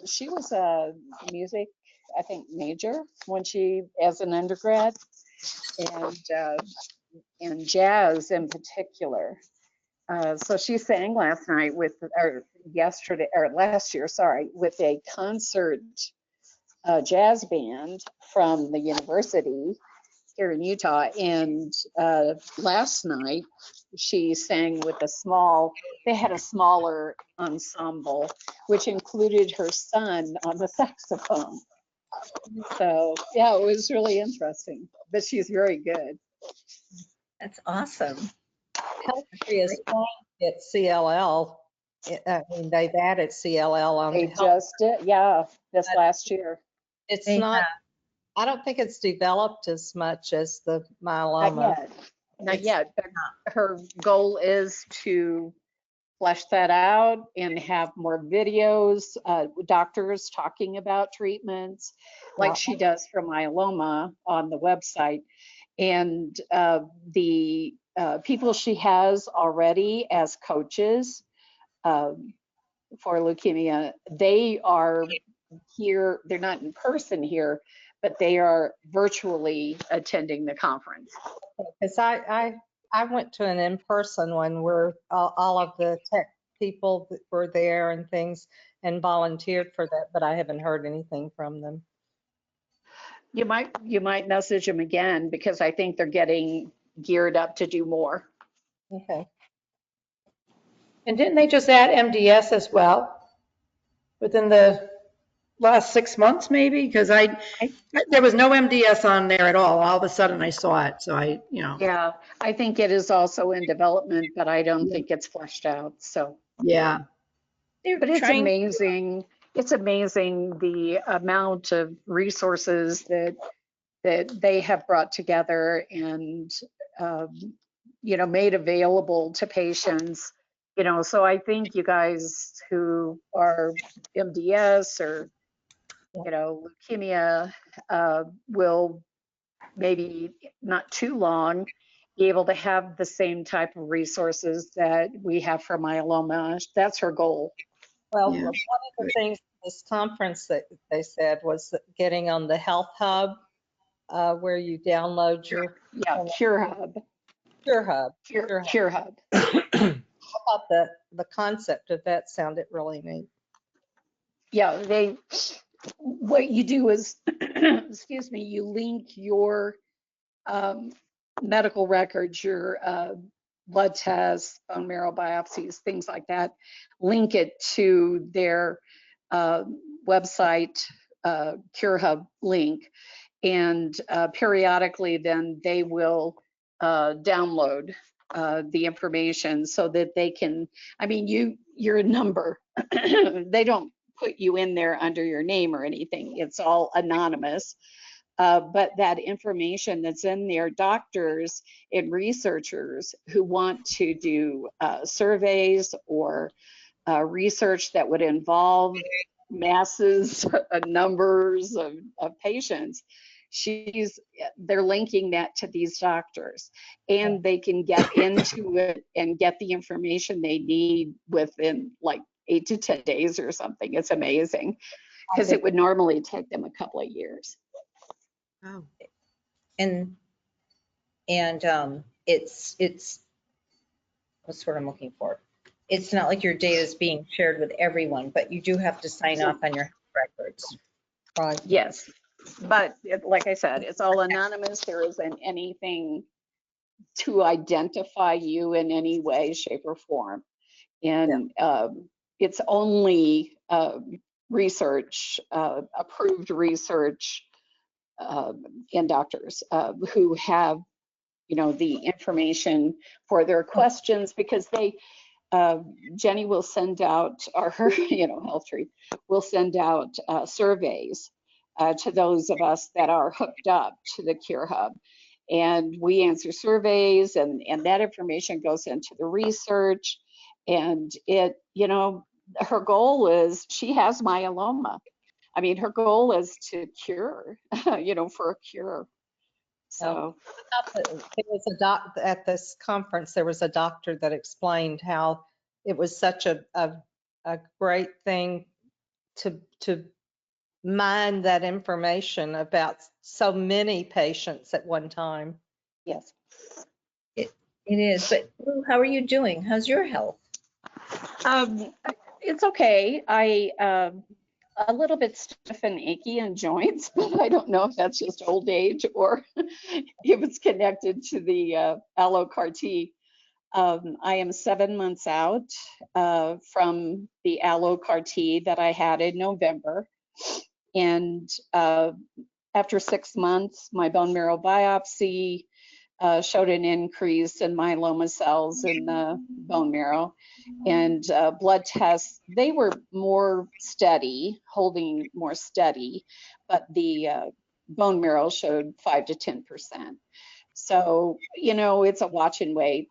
She was a music, I think, major when she as an undergrad, and jazz in particular. So she sang last night last year, with a concert jazz band from the university here in Utah. And last night she sang with they had a smaller ensemble, which included her son on the saxophone. So yeah, it was really interesting, but she's very good. That's awesome. Healthtree is at CLL. They've added CLL on. They just did, this last year. It's not. I don't think it's developed as much as the myeloma. Not yet. But her goal is to flesh that out and have more videos, doctors talking about treatments like she does for myeloma on the website. And the people she has already as coaches for leukemia, they are here, they're not in person here, but they are virtually attending the conference. Because I went to an in-person one where all of the tech people that were there and things and volunteered for that, but I haven't heard anything from them. You might message them again, because I think they're getting geared up to do more. Okay. And didn't they just add MDS as well within the last 6 months, maybe? Because there was no MDS on there at all. All of a sudden I saw it. So Yeah, I think it is also in development, but I don't think it's fleshed out. So yeah. But it's amazing. It's amazing the amount of resources that they have brought together and made available to patients. So I think you guys who are MDS or leukemia will maybe not too long be able to have the same type of resources that we have for myeloma. That's her goal. Well, one of the things this conference that they said was getting on the Health Hub, where you download your Cure Hub. Cure Hub. Cure Hub. I thought the concept of that sounded really neat. Yeah, what you do is, excuse me, you link your medical records, your blood tests, bone marrow biopsies, things like that, link it to their website, Cure Hub link, and periodically then they will download the information so that they can, you're a number. They don't put you in there under your name or anything. It's all anonymous. But that information that's in there, doctors and researchers who want to do surveys or research that would involve masses, numbers of patients, they're linking that to these doctors, and they can get into it and get the information they need within like 8 to 10 days or something. It's amazing, because it would normally take them a couple of years. Oh. And it's what's what I'm looking for. It's not like your data is being shared with everyone, but you do have to sign off on your records. Right. Yes, but like I said, it's all anonymous. There isn't anything to identify you in any way, shape, or form. And it's only research, approved research, and doctors who have, the information for their questions, because Jenny will send out, or her, Healthtree will send out surveys to those of us that are hooked up to the Cure Hub. And we answer surveys, and that information goes into the research. And her goal is, she has myeloma. Her goal is to cure, for a cure. So it was at this conference, there was a doctor that explained how it was such a great thing to mine that information about so many patients at one time. Yes. It is, but Lou, how are you doing? How's your health? It's okay. A little bit stiff and achy in joints, but I don't know if that's just old age or if it's connected to the allo-CAR-T. I am 7 months out from the allo-CAR-T that I had in November. And after 6 months, my bone marrow biopsy showed an increase in myeloma cells in the bone marrow, and blood tests, they were more steady, holding more steady, but the bone marrow showed 5 to 10%. So, it's a watch and wait.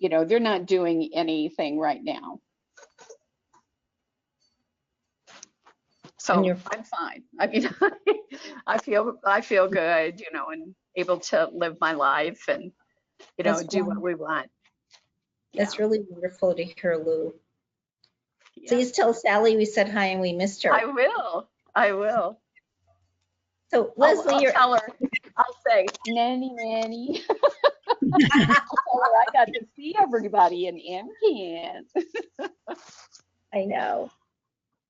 you know, they're not doing anything right now. So I'm fine. I mean, I feel good, you know, and able to live my life and, you know, do what we want. That's really wonderful to hear, Lou. Yeah. Please tell Sally we said hi and we missed her. I will. I will. So Leslie, I'll tell her. I'll say, nanny. I'll tell her I got to see everybody in AnCan. I know.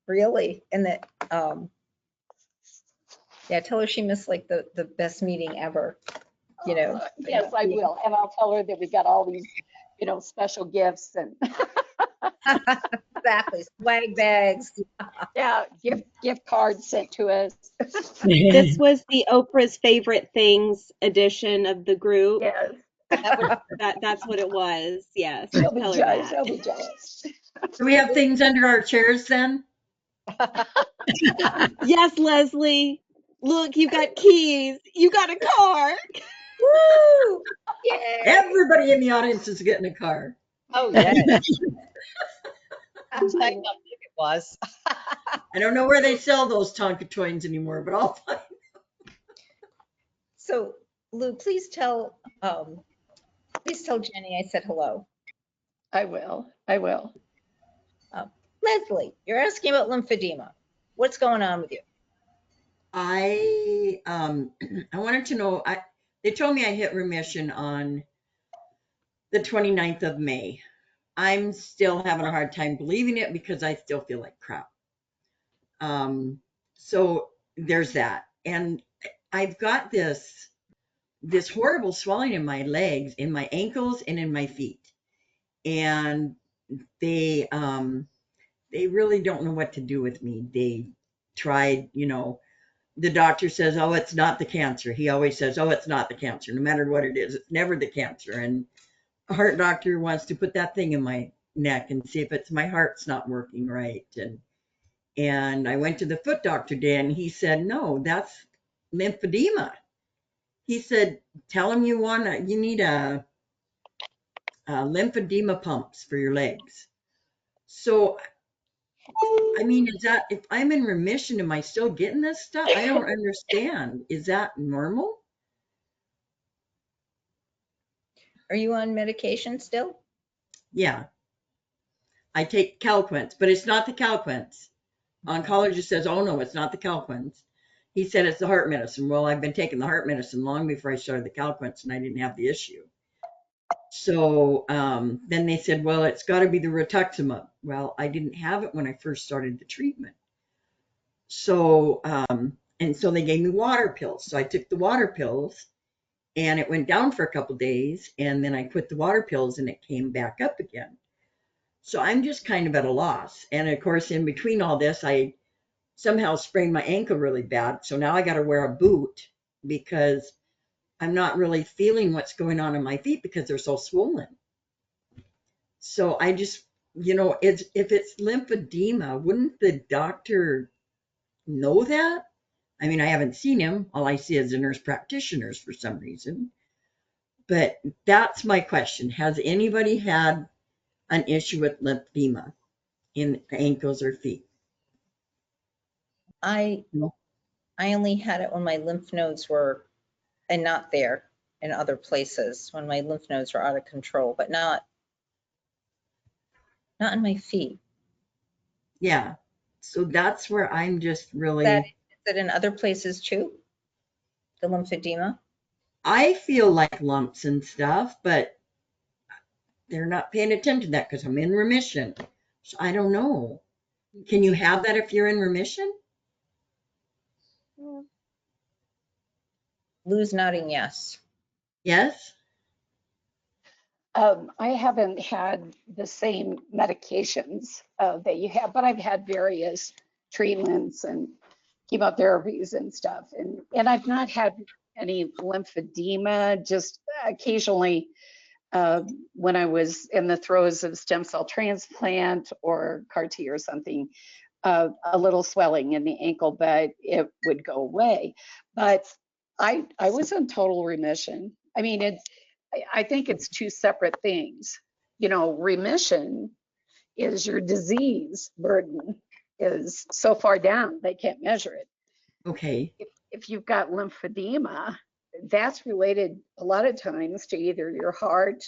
Really. And that, yeah, tell her she missed like the best meeting ever, you know. Yes, I will. And I'll tell her that we got all these, you know, special gifts and exactly, swag bags. Yeah, gift cards sent to us. This was the Oprah's favorite things edition of the group. Yes. That's what it was. Yes. She'll be jealous. She'll be jealous. Do we have things under our chairs then? Yes, Leslie. Look, you got keys. You got a car. Woo! Yay! Everybody in the audience is getting a car. Oh, yes. I'm saying how big it was. I don't know where they sell those Tonka toys anymore, but I'll find. So, Lou, please tell Jenny I said hello. I will. I will. Leslie, you're asking about lymphedema. What's going on with you? I wanted to know, they told me I hit remission on the 29th of May. I'm still having a hard time believing it because I still feel like crap. So there's that. And I've got this horrible swelling in my legs, in my ankles, and in my feet. And they really don't know what to do with me. They tried, you know, the doctor says, oh, it's not the cancer. He always says, oh, it's not the cancer. No matter what it is, it's never the cancer. And a heart doctor wants to put that thing in my neck and see if it's my heart's not working right. And I went to the foot doctor today and he said, no, that's lymphedema. He said, tell him you need a lymphedema pumps for your legs. So, I mean, is that, if I'm in remission, am I still getting this stuff? I don't understand. Is that normal? Are you on medication still? Yeah. I take Calquence, but it's not the Calquence. Oncologist says, oh no, it's not the Calquence. He said it's the heart medicine. Well, I've been taking the heart medicine long before I started the Calquence and I didn't have the issue. So then they said, well, it's got to be the rituximab. Well, I didn't have it when I first started the treatment. So, and so they gave me water pills. So I took the water pills and it went down for a couple days. And then I put the water pills and it came back up again. So I'm just kind of at a loss. And of course, in between all this, I somehow sprained my ankle really bad. So now I got to wear a boot because I'm not really feeling what's going on in my feet because they're so swollen. So I just, you know, if it's lymphedema, wouldn't the doctor know that? I mean, I haven't seen him. All I see is the nurse practitioners for some reason. But that's my question. Has anybody had an issue with lymphedema in ankles or feet? I only had it when my lymph nodes were, and not there, in other places, when my lymph nodes were out of control, but not in my feet. Yeah. So that's where I'm just really. Is it in other places too? The lymphedema? I feel like lumps and stuff, but they're not paying attention to that because I'm in remission. So I don't know. Can you have that if you're in remission? Lou's nodding yes. Yes. I haven't had the same medications that you have, but I've had various treatments and chemotherapies and stuff. And I've not had any lymphedema, just occasionally when I was in the throes of stem cell transplant or CAR-T or something, a little swelling in the ankle, but it would go away. But I was in total remission. I mean, I think it's two separate things. remission is your disease burden is so far down, they can't measure it. Okay. If you've got lymphedema, that's related a lot of times to either your heart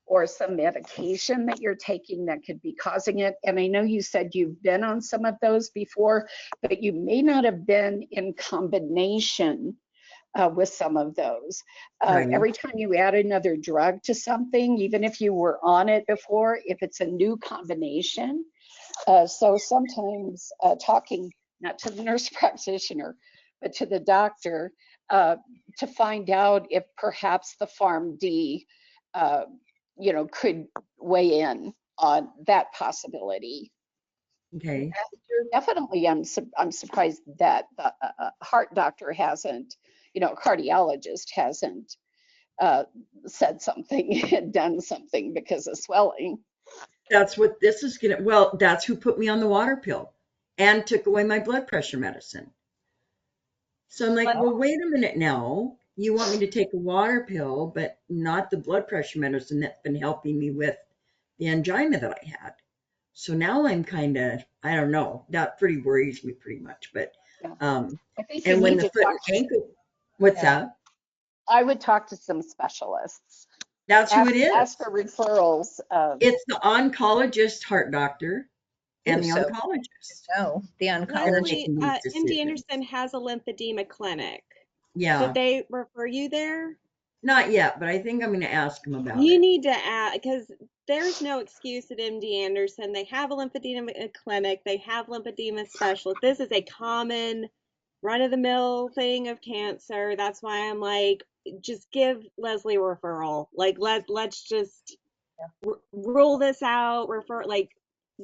or some medication that you're taking that could be causing it. And I know you said you've been on some of those before, but you may not have been in combination with some of those. Right. Every time you add another drug to something, even if you were on it before, if it's a new combination. So sometimes talking, not to the nurse practitioner, but to the doctor to find out if perhaps the PharmD, could weigh in on that possibility. Okay. Definitely, I'm surprised that the heart doctor hasn't, cardiologist hasn't said something and done something because of swelling. That's what this is gonna, well, that's who put me on the water pill and took away my blood pressure medicine. So I'm like, well, wait a minute now. You want me to take a water pill, but not the blood pressure medicine that's been helping me with the angina that I had. So now I'm kind of, I don't know, that pretty worries me pretty much. But, I think and when the foot and ankle, what's that? I would talk to some specialists. That's who it is. Ask for referrals. It's the oncologist heart doctor and the oncologist. Oh, the oncologist. Leslie, MD Anderson has a lymphedema clinic. Yeah. Did they refer you there? Not yet, but I think I'm going to ask him about it. You need to ask, because there's no excuse at MD Anderson. They have a lymphedema clinic. They have lymphedema specialists. This is a common run-of-the-mill thing of cancer. That's why I'm like, just give Leslie a referral. Like, let's just rule this out.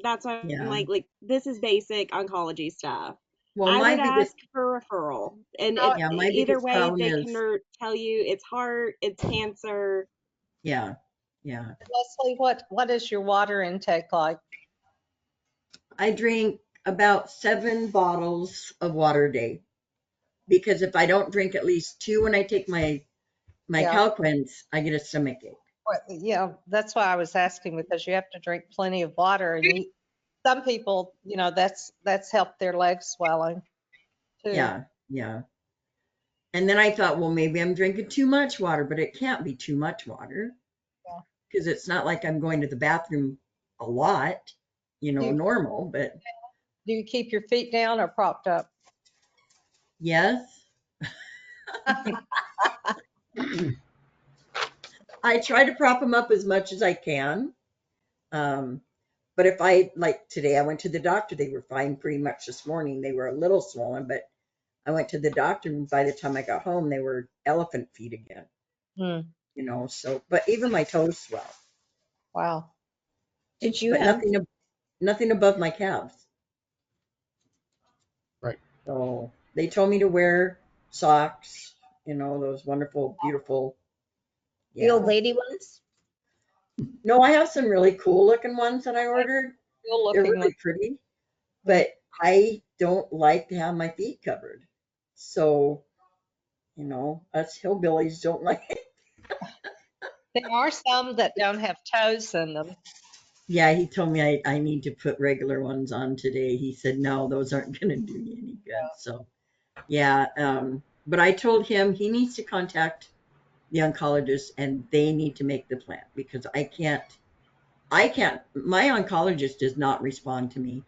That's why I'm like, this is basic oncology stuff. Well, I would ask for a referral, and either way, they can tell you it's heart, it's cancer. Yeah, yeah. Leslie, what is your water intake like? I drink about 7 bottles of water a day, because if I don't drink at least 2 when I take my Calquence, I get a stomach ache. Yeah, that's why I was asking, because you have to drink plenty of water, and some people, that's helped their leg swelling too. Yeah, yeah. And then I thought, well, maybe I'm drinking too much water, but it can't be too much water, because it's not like I'm going to the bathroom a lot, normal. But do you keep your feet down or propped up? Yes. I try to prop them up as much as I can. But if like today, I went to the doctor, they were fine pretty much this morning. They were a little swollen, but I went to the doctor, and by the time I got home, they were elephant feet again. So, but even my toes swell. Wow. Did you but have nothing above my calves. Right. So they told me to wear socks, those wonderful, beautiful. the old lady ones? No, I have some really cool looking ones that I ordered. They're really pretty, but I don't like to have my feet covered. So, us hillbillies don't like it. There are some that don't have toes in them. Yeah, he told me I need to put regular ones on today. He said, no, those aren't going to do you any good. So, yeah. But I told him he needs to contact the oncologist, and they need to make the plan, because I can't, my oncologist does not respond to me.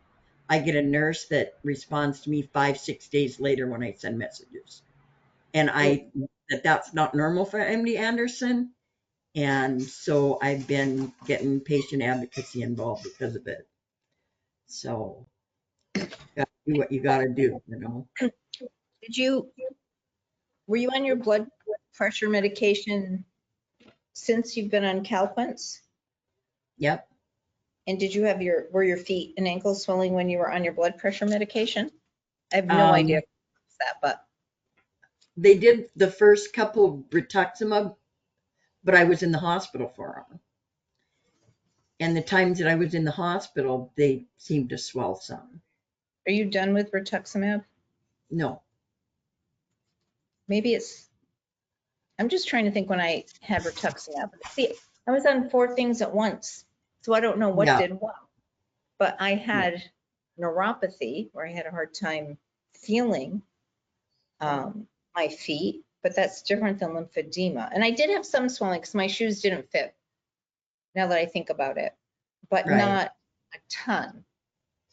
I get a nurse that responds to me 5-6 days later when I send messages. And that's not normal for MD Anderson. And so I've been getting patient advocacy involved because of it. So you got to do what you got to do, Were you on your blood pressure medication since you've been on Calquence? Yep. And did you have were your feet and ankles swelling when you were on your blood pressure medication? I have no idea that, but they did the first couple rituximab, but I was in the hospital for them. And the times that I was in the hospital, they seemed to swell some. Are you done with rituximab? No. Maybe I'm just trying to think when I had rituximab. See, I was on 4 things at once. So I don't know what Yeah. did what. But I had neuropathy where I had a hard time feeling my feet, but that's different than lymphedema. And I did have some swelling because my shoes didn't fit, now that I think about it, but Right. not a ton.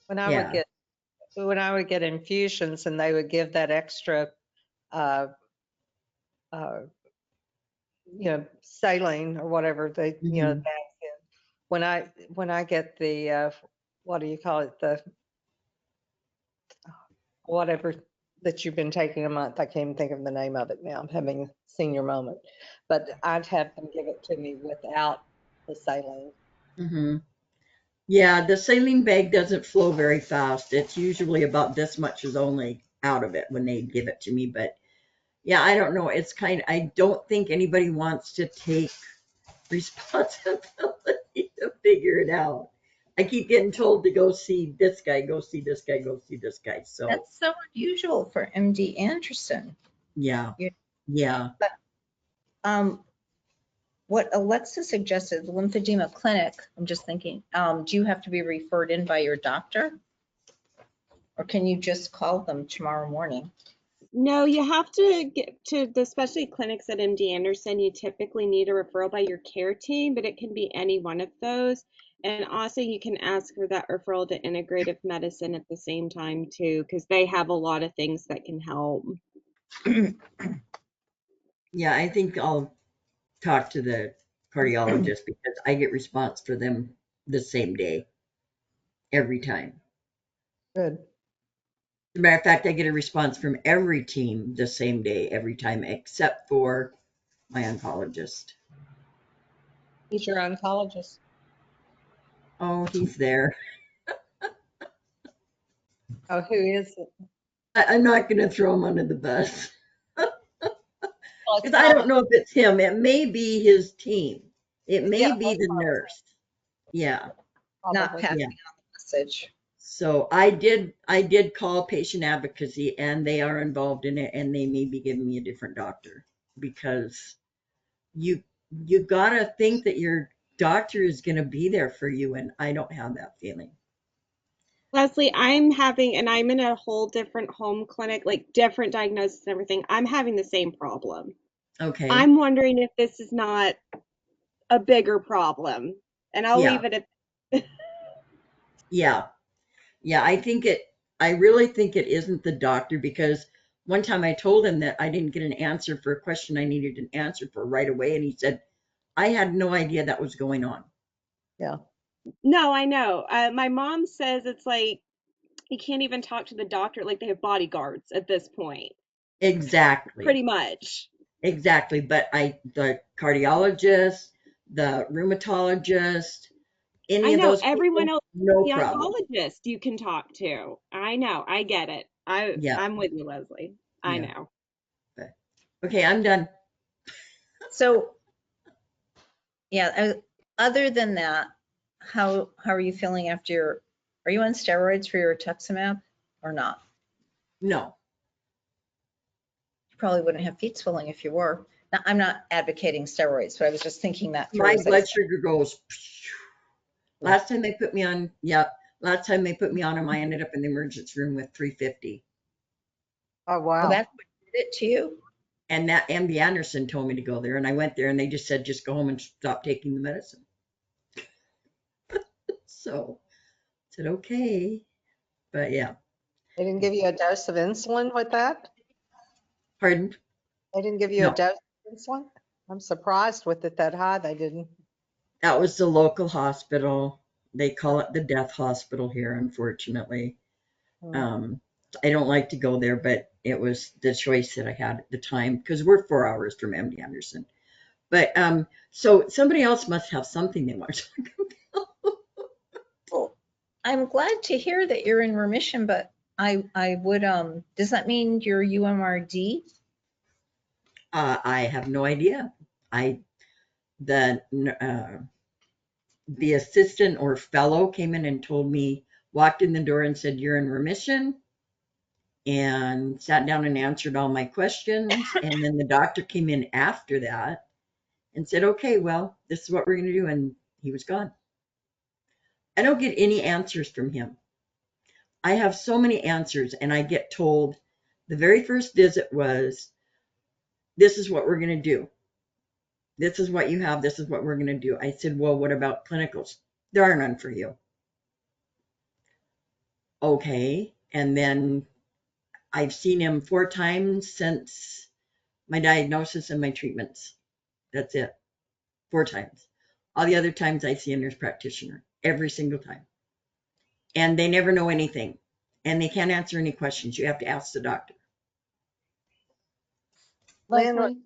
When I Yeah. would get infusions and they would give that extra, saline or whatever they, Mhm. when I get the, what do you call it? The whatever that you've been taking a month. I can't even think of the name of it now. I'm having a senior moment, but I'd have them give it to me without the saline. Mhm. Yeah, the saline bag doesn't flow very fast. It's usually about this much is only out of it when they give it to me. But yeah, I don't know. I don't think anybody wants to take responsibility to figure it out. I keep getting told to go see this guy, go see this guy, go see this guy. So That's so unusual for MD Anderson. yeah, Yeah. yeah. But what Alexa suggested, the lymphedema clinic, I'm just thinking, do you have to be referred in by your doctor? Or can you just call them tomorrow morning? No, you have to get to the specialty clinics at MD Anderson. You typically need a referral by your care team, but it can be any one of those. And also you can ask for that referral to integrative medicine at the same time too, because they have a lot of things that can help. Yeah, I think I'll talk to the cardiologist because I get response for them the same day every time. Good. As a matter of fact, I get a response from every team the same day every time, except for my oncologist. He's your oncologist. Oh, he's there. Oh, who is it? I'm not going to throw him under the bus Well, because I don't know if it's him. It may be his team. It may Yeah, be the nurse. Yeah, Not probably. passing yeah. on the message. So I did call patient advocacy and they are involved in it and they may be giving me a different doctor because you gotta think that your doctor is gonna be there for you and I don't have that feeling. Leslie, and I'm in a whole different home clinic, like different diagnosis and everything. I'm having the same problem. Okay. I'm wondering if this is not a bigger problem. And I'll Yeah. leave it at Yeah. Yeah. I really think it isn't the doctor because one time I told him that I didn't get an answer for a question I needed an answer for right away. And he said, I had no idea that was going on. Yeah. No, I know. My mom says it's like you can't even talk to the doctor, like they have bodyguards at this point. Exactly. Pretty much. Exactly. But the cardiologist, the rheumatologist, any I of know those everyone people, else, no the problem. oncologist you can talk to. I know, I get it. Yeah. I'm with you, Leslie. I Yeah. know. But, okay, I'm done. So, yeah, other than that, how are you feeling after are you on steroids for your rituximab or not? No. You probably wouldn't have feet swelling if you were. Now, I'm not advocating steroids, but I was just thinking that through. My blood sugar goes. Last time they put me on, last time they put me on him, I ended up in the emergency room with 350. Oh, wow. Well, that's what did it to you? And that MD Anderson told me to go there. And I went there and they just said, just go home and stop taking the medicine. So I said, okay. But yeah. They didn't give you a dose of insulin with that? Pardon? They didn't give you a No. dose of insulin? I'm surprised with it that high. They didn't. That was the local hospital. They call it the death hospital here, unfortunately. I don't like to go there, but it was the choice that I had at the time because we're 4 hours from MD Anderson. But so somebody else must have something they want to talk about. Well, I'm glad to hear that you're in remission, but I would, does that mean you're UMRD? I have no idea. The assistant or fellow came in and told me, walked in the door and said, you're in remission, and sat down and answered all my questions. And then the doctor came in after that and said, okay, well, this is what we're going to do. And he was gone. I don't get any answers from him. I have so many answers, and I get told the very first visit was, this is what we're going to do. This is what you have. This is what we're going to do. I said, well, what about clinicals? There are none for you. Okay. And then I've seen him 4 times since my diagnosis and my treatments. That's it. 4 times. All the other times I see a nurse practitioner, every single time. And they never know anything. And they can't answer any questions. You have to ask the doctor. Leslie,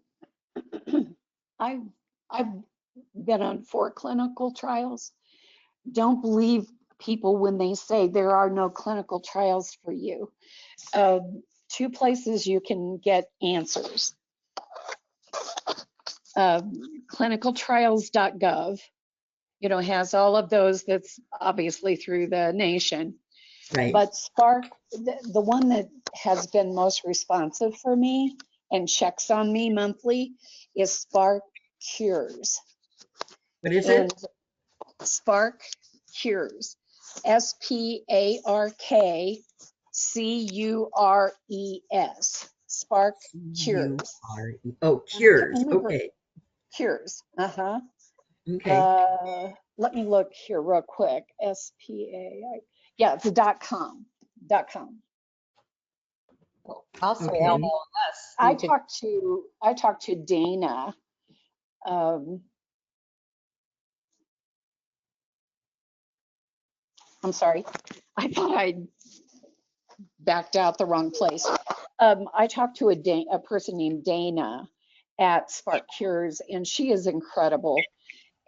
I've been on 4 clinical trials. Don't believe people when they say there are no clinical trials for you. 2 places you can get answers. Clinicaltrials.gov, has all of those. That's obviously through the nation. Right. But Spark, the one that has been most responsive for me and checks on me monthly is Spark Cures. What is it? Spark Cures. SparkCures. Spark Cures. Oh, Cures. Okay. Cures. Uh-huh. Okay. Let me look here real quick. Yeah, it's .com. Also, Okay. LLS. I talked to Dana. I'm sorry. I thought I'd backed out the wrong place. I talked to a person named Dana at Spark Cures, and she is incredible.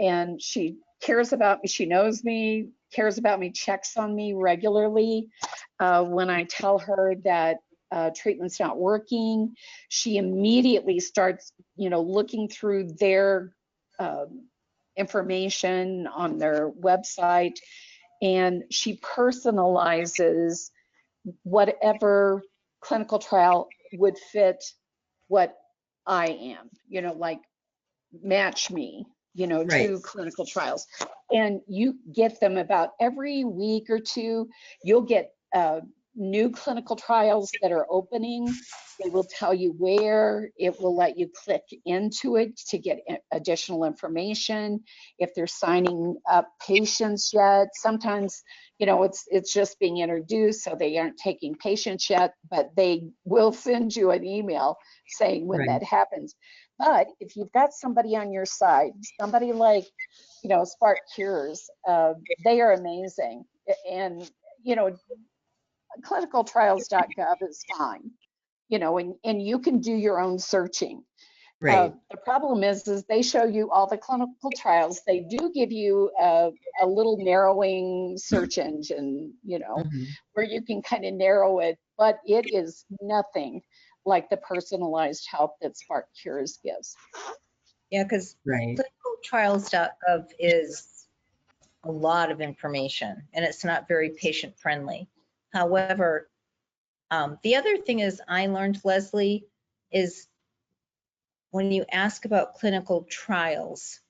And she cares about me. She knows me, cares about me, checks on me regularly. When I tell her that treatment's not working, she immediately starts, looking through their information on their website, and she personalizes whatever clinical trial would fit what I am, like match me, Right. to clinical trials. And you get them about every week or 2. You'll get new clinical trials that are opening. They will tell you where. It will let you click into it to get additional information. If they're signing up patients yet, sometimes, it's just being introduced, so they aren't taking patients yet, but they will send you an email saying when that happens. But if you've got somebody on your side, somebody like, Spark Cures, they are amazing. And, clinicaltrials.gov is fine, and you can do your own searching. Right. The problem is they show you all the clinical trials. They do give you a little narrowing search engine, where you can kind of narrow it, but it is nothing like the personalized help that Spark Cures gives. Yeah, because Right. clinicaltrials.gov is a lot of information, and it's not very patient friendly. However, the other thing is I learned, Leslie, is when you ask about clinical trials,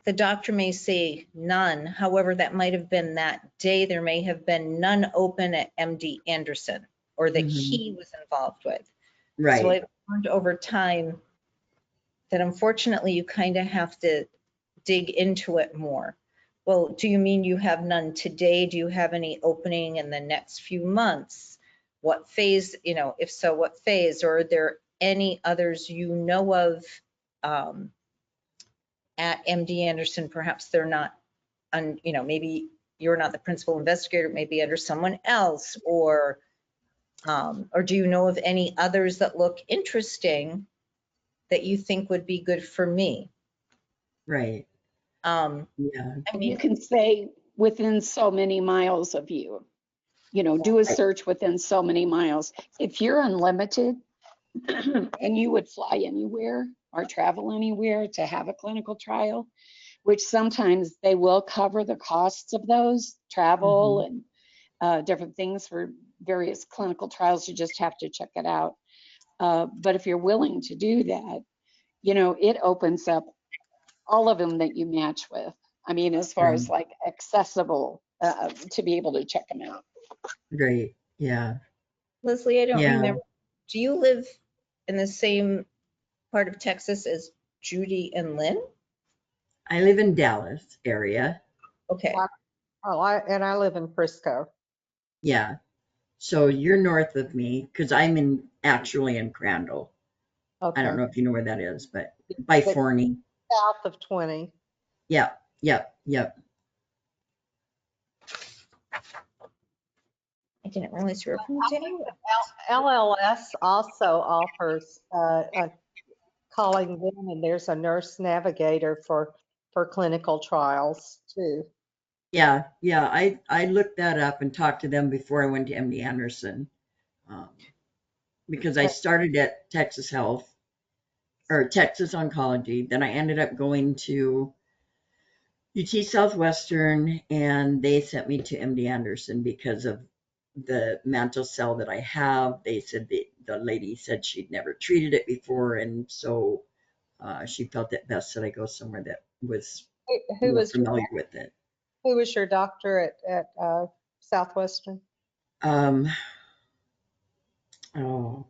the doctor may say none. However, that might have been that day. There may have been none open at MD Anderson or that he was involved with. Right. So I've learned over time that unfortunately you kind of have to dig into it more. Well, do you mean you have none today? Do you have any opening in the next few months? What phase, if so, what phase? Or are there any others you know of at MD Anderson? Perhaps they're not, maybe you're not the principal investigator, maybe under someone else, or do you know of any others that look interesting that you think would be good for me? Right. Yeah. I mean, you can say within so many miles of you, do a search within so many miles. If you're unlimited and you would fly anywhere or travel anywhere to have a clinical trial, which sometimes they will cover the costs of those travel and different things for various clinical trials. You just have to check it out. But if you're willing to do that, it opens up all of them that you match with. I mean, as far as Right. like accessible to be able to check them out. Right. Yeah. Leslie, I don't Yeah. remember. Do you live in the same part of Texas as Judy and Lynn? I live in Dallas area. Okay. Oh, I live in Frisco. Yeah. So you're north of me because I'm actually in Crandall. I don't Okay. know if you know where that is, but by But Forney. south of 20. Yep. Yep. Yep. I didn't realize you were from Dallas. LLS also offers calling them, and there's a nurse navigator for clinical trials too. Yeah. Yeah. I looked that up and talked to them before I went to MD Anderson. Because I started at Texas Health or Texas Oncology. Then I ended up going to UT Southwestern, and they sent me to MD Anderson because of the mantle cell that I have. They said the lady said she'd never treated it before, and so she felt it best that I go somewhere that was Who more was familiar with it. who was your doctor at Southwestern? Oh,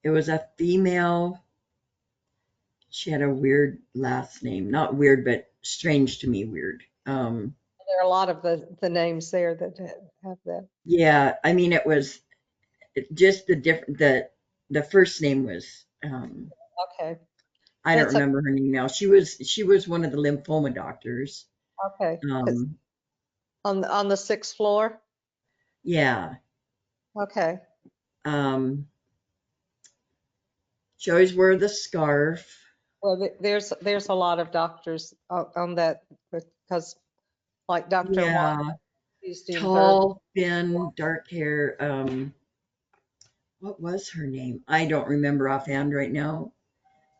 it was a female. She had a weird last name. Not weird, but strange to me weird. There are a lot of the names there that have that. Yeah, I mean, it was just the first name was, Okay. I don't It's remember her name now. She was one of the lymphoma doctors. okay. It's Um, on the 6th floor. yeah. Okay. She always wore the scarf. Well, there's a lot of doctors on that because like Dr. Watt Yeah. used in third. Tall, thin, dark hair. What was her name? I don't remember offhand right now.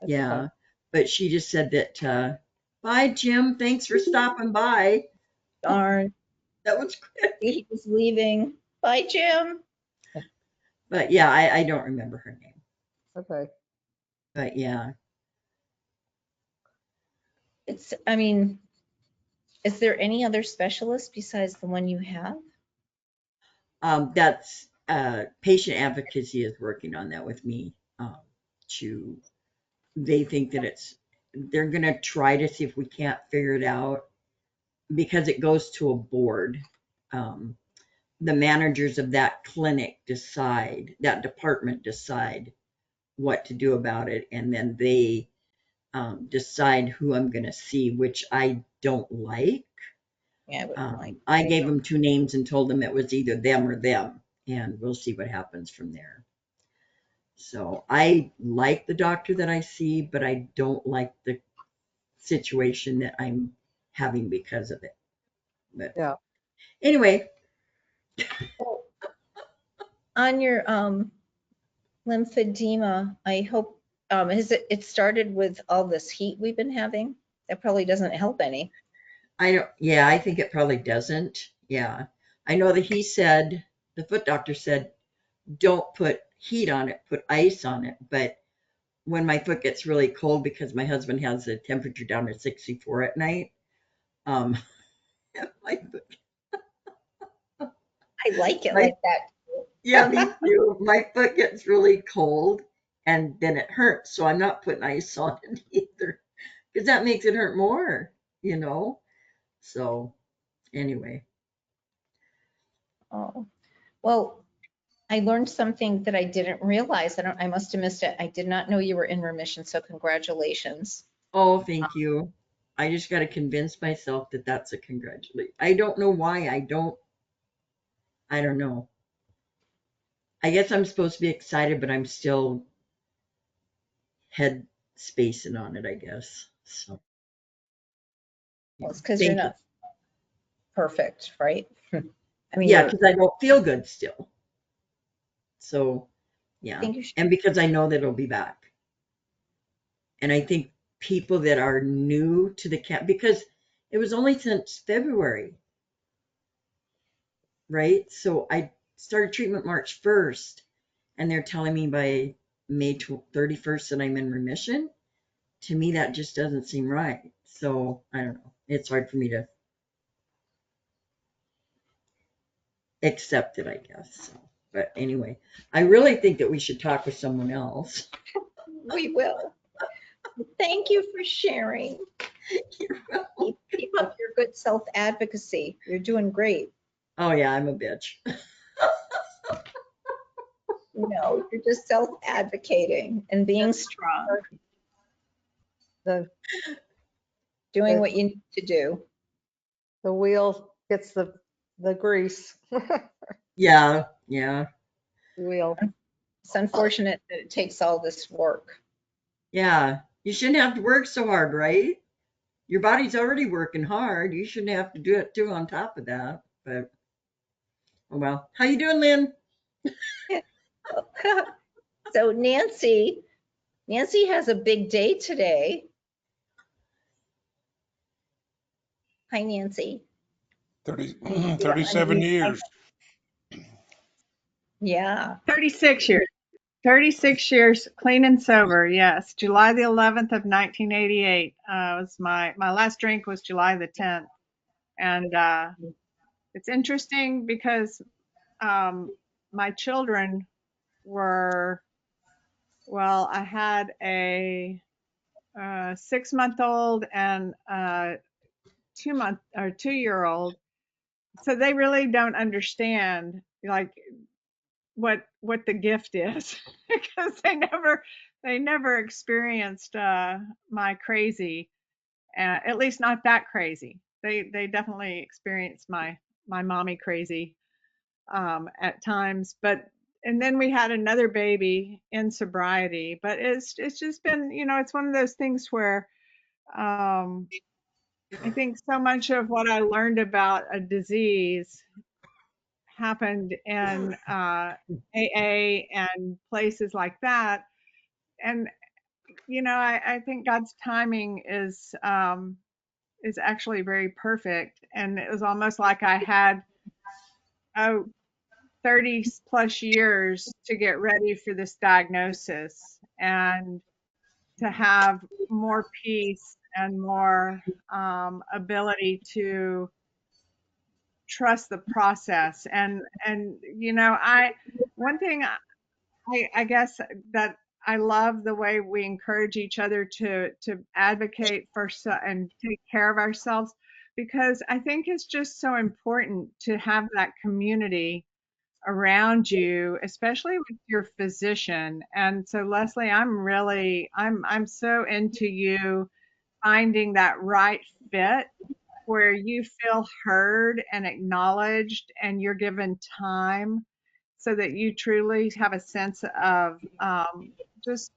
That's Yeah. okay. But she just said that, bye, Jim. Thanks for stopping by. Darn, That was quick. he was leaving. Bye, Jim. But yeah, I don't remember her name. Okay. But yeah. I mean, is there any other specialist besides the one you have? That's patient advocacy is working on that with me. They think that they're going to try to see if we can't figure it out because it goes to a board. The managers of that clinic that department decide what to do about it, and then they decide who I'm going to see, which I don't like. Yeah, I wouldn't like. I gave them two names and told them it was either them or them, and we'll see what happens from there. So I like the doctor that I see, but I don't like the situation that I'm having because of it. But Yeah. anyway, On your lymphedema, I hope it started with all this heat we've been having. That probably doesn't help any. I think it probably doesn't. Yeah. I know that the foot doctor said, don't put heat on it, put ice on it. But when my foot gets really cold because my husband has the temperature down to 64 at night, um, my foot, I like it my, like that. yeah, me too. My foot gets really cold and then it hurts. So I'm not putting ice on it either because that makes it hurt more, you know? So anyway. Oh, well, I learned something that I didn't realize. I must have missed it. I did not know you were in remission, so congratulations. Oh, thank you. I just got to convince myself that that's a congratulation. I don't know why. I don't know. I guess I'm supposed to be excited, but I'm still head spacing on it, I guess. So, Well, it's because you're thank you. not perfect, right? I mean, Yeah, because I don't feel good still. So, I yeah. think you should. And because I know that it'll be back. And I think people that are new to the camp, because it was only since February, right? So I started treatment March 1st, and they're telling me by May 31st that I'm in remission. To me, that just doesn't seem right. So I don't know. It's hard for me to accept it, I guess. So, but anyway, I really think that we should talk with someone else. We will. Thank you for sharing. You're welcome. Keep up your good self-advocacy. You're doing great. Oh yeah, I'm a bitch. No, you're just self-advocating and being strong. Doing what you need to do. The wheel gets the grease. Yeah, yeah, Wheel. It's unfortunate that it takes all this work. yeah. You shouldn't have to work so hard, right? Your body's already working hard. You shouldn't have to do it too on top of that. But oh well. How you doing, Lynn? So Nancy has a big day today. Hi, Nancy. 37 years. Yeah. 36 years. 36 years clean and sober. Yes. July the 11th of 1988 was my last drink was July the 10th. And it's interesting because my children were, well, I had a 6-month-old and a 2-year-old. So they really don't understand like what the gift is because they never experienced my crazy, at least not that crazy. They definitely experienced my mommy crazy at times, and then we had another baby in sobriety, but it's just been, it's one of those things where I think so much of what I learned about a disease happened in AA and places like that. And, I think God's timing is actually very perfect. And it was almost like I had 30 plus years to get ready for this diagnosis and to have more peace and more ability to trust the process. And one thing I guess that I love the way we encourage each other to advocate for and take care of ourselves, because I think it's just so important to have that community around you, especially with your physician. And so Leslie, I'm so into you finding that right fit where you feel heard and acknowledged and you're given time so that you truly have a sense of just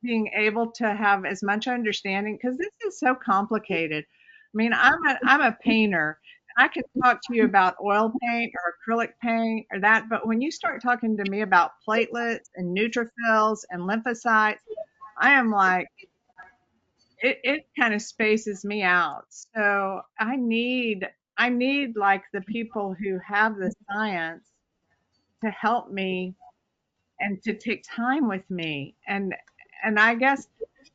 being able to have as much understanding, because this is so complicated. I mean, I'm a painter. I can talk to you about oil paint or acrylic paint or that, but when you start talking to me about platelets and neutrophils and lymphocytes, I am like, it kind of spaces me out. So I need like the people who have the science to help me and to take time with me. And I guess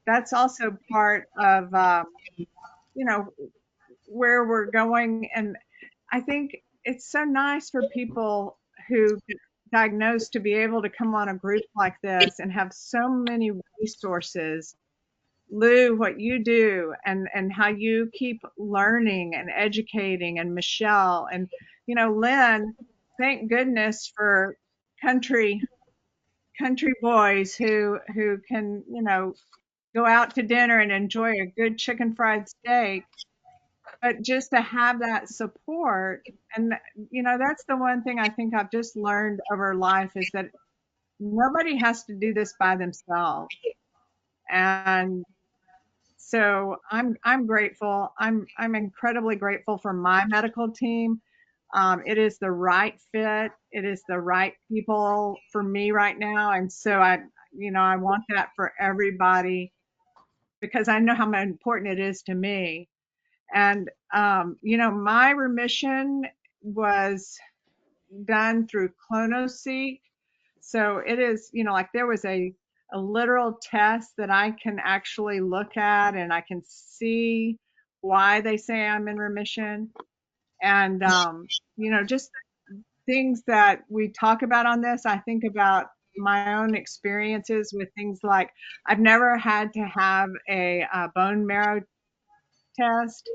that's also part of, where we're going. And I think it's so nice for people who get diagnosed to be able to come on a group like this and have so many resources. Lou, what you do and how you keep learning and educating, and Michelle and, Lynn, thank goodness for country boys who can, go out to dinner and enjoy a good chicken fried steak. But just to have that support, and, that's the one thing I think I've just learned over life is that nobody has to do this by themselves. And so I'm grateful. I'm incredibly grateful for my medical team. It is the right fit. It is the right people for me right now. And so I want that for everybody because I know how important it is to me. And, my remission was done through clonoSEQ. So it is, like there was a literal test that I can actually look at and I can see why they say I'm in remission. And, just things that we talk about on this, I think about my own experiences with things like I've never had to have a bone marrow test.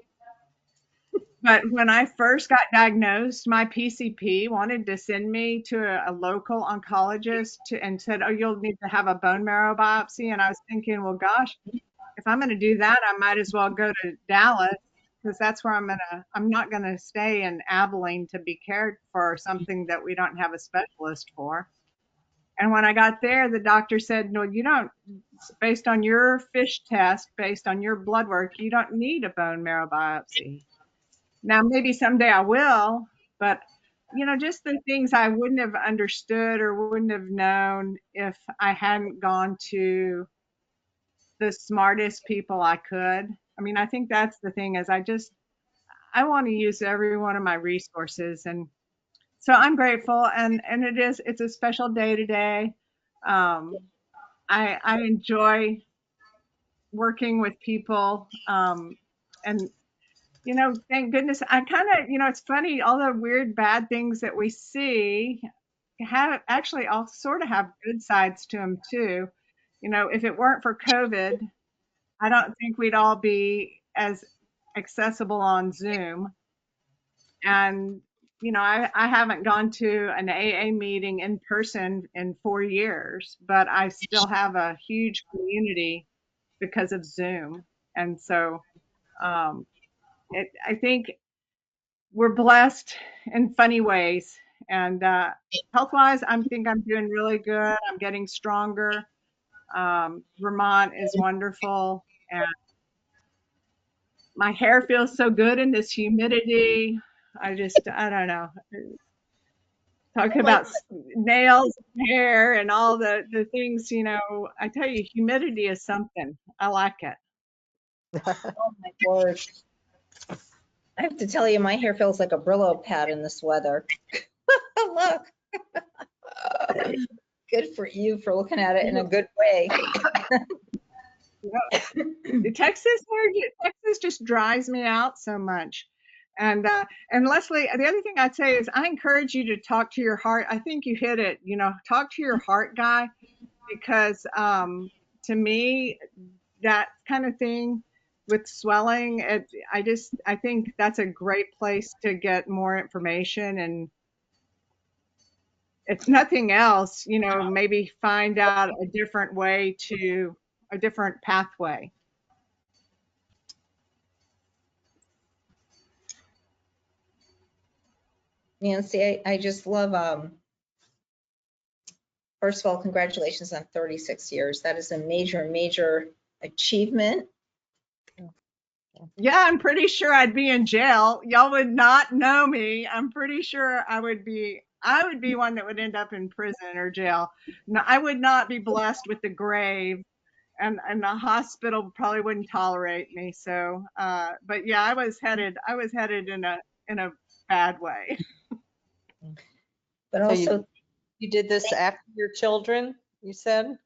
But when I first got diagnosed, my PCP wanted to send me to a local oncologist and said, "Oh, you'll need to have a bone marrow biopsy." And I was thinking, well, gosh, if I'm going to do that, I might as well go to Dallas because that's where I'm not going to stay in Abilene to be cared for something that we don't have a specialist for. And when I got there, the doctor said, "No, you don't, based on your FISH test, based on your blood work, you don't need a bone marrow biopsy." Now, maybe someday I will, but just the things I wouldn't have understood or wouldn't have known if I hadn't gone to the smartest people I could. I mean, I think that's the thing is I want to use every one of my resources. And so I'm grateful and it's a special day today. I enjoy working with people. And thank goodness. I kind of, it's funny, all the weird, bad things that we see have actually all sort of have good sides to them too. If it weren't for COVID, I don't think we'd all be as accessible on Zoom. And, I haven't gone to an AA meeting in person in 4 years, but I still have a huge community because of Zoom. And so I think we're blessed in funny ways. And health-wise, I think I'm doing really good. I'm getting stronger. Vermont is wonderful. And my hair feels so good in this humidity. I don't know. Talking about nails, hair, and all the things, I tell you, humidity is something. I like it. Oh my word. I have to tell you, my hair feels like a Brillo pad in this weather. Look. Good for you for looking at it in a good way. Texas just drives me out so much. And Leslie, the other thing I'd say is I encourage you to talk to your heart. I think you hit it, talk to your heart guy, because to me, that kind of thing with swelling, I think that's a great place to get more information. And if nothing else, maybe find out a different pathway. Nancy, I just love, first of all, congratulations on 36 years. That is a major, major achievement. Yeah, I'm pretty sure I'd be in jail. Y'all would not know me. I'm pretty sure I would be one that would end up in prison or jail. No, I would not be blessed with the grave, and the hospital probably wouldn't tolerate me. So, but yeah, I was headed in a bad way. But also, you did this after your children, you said?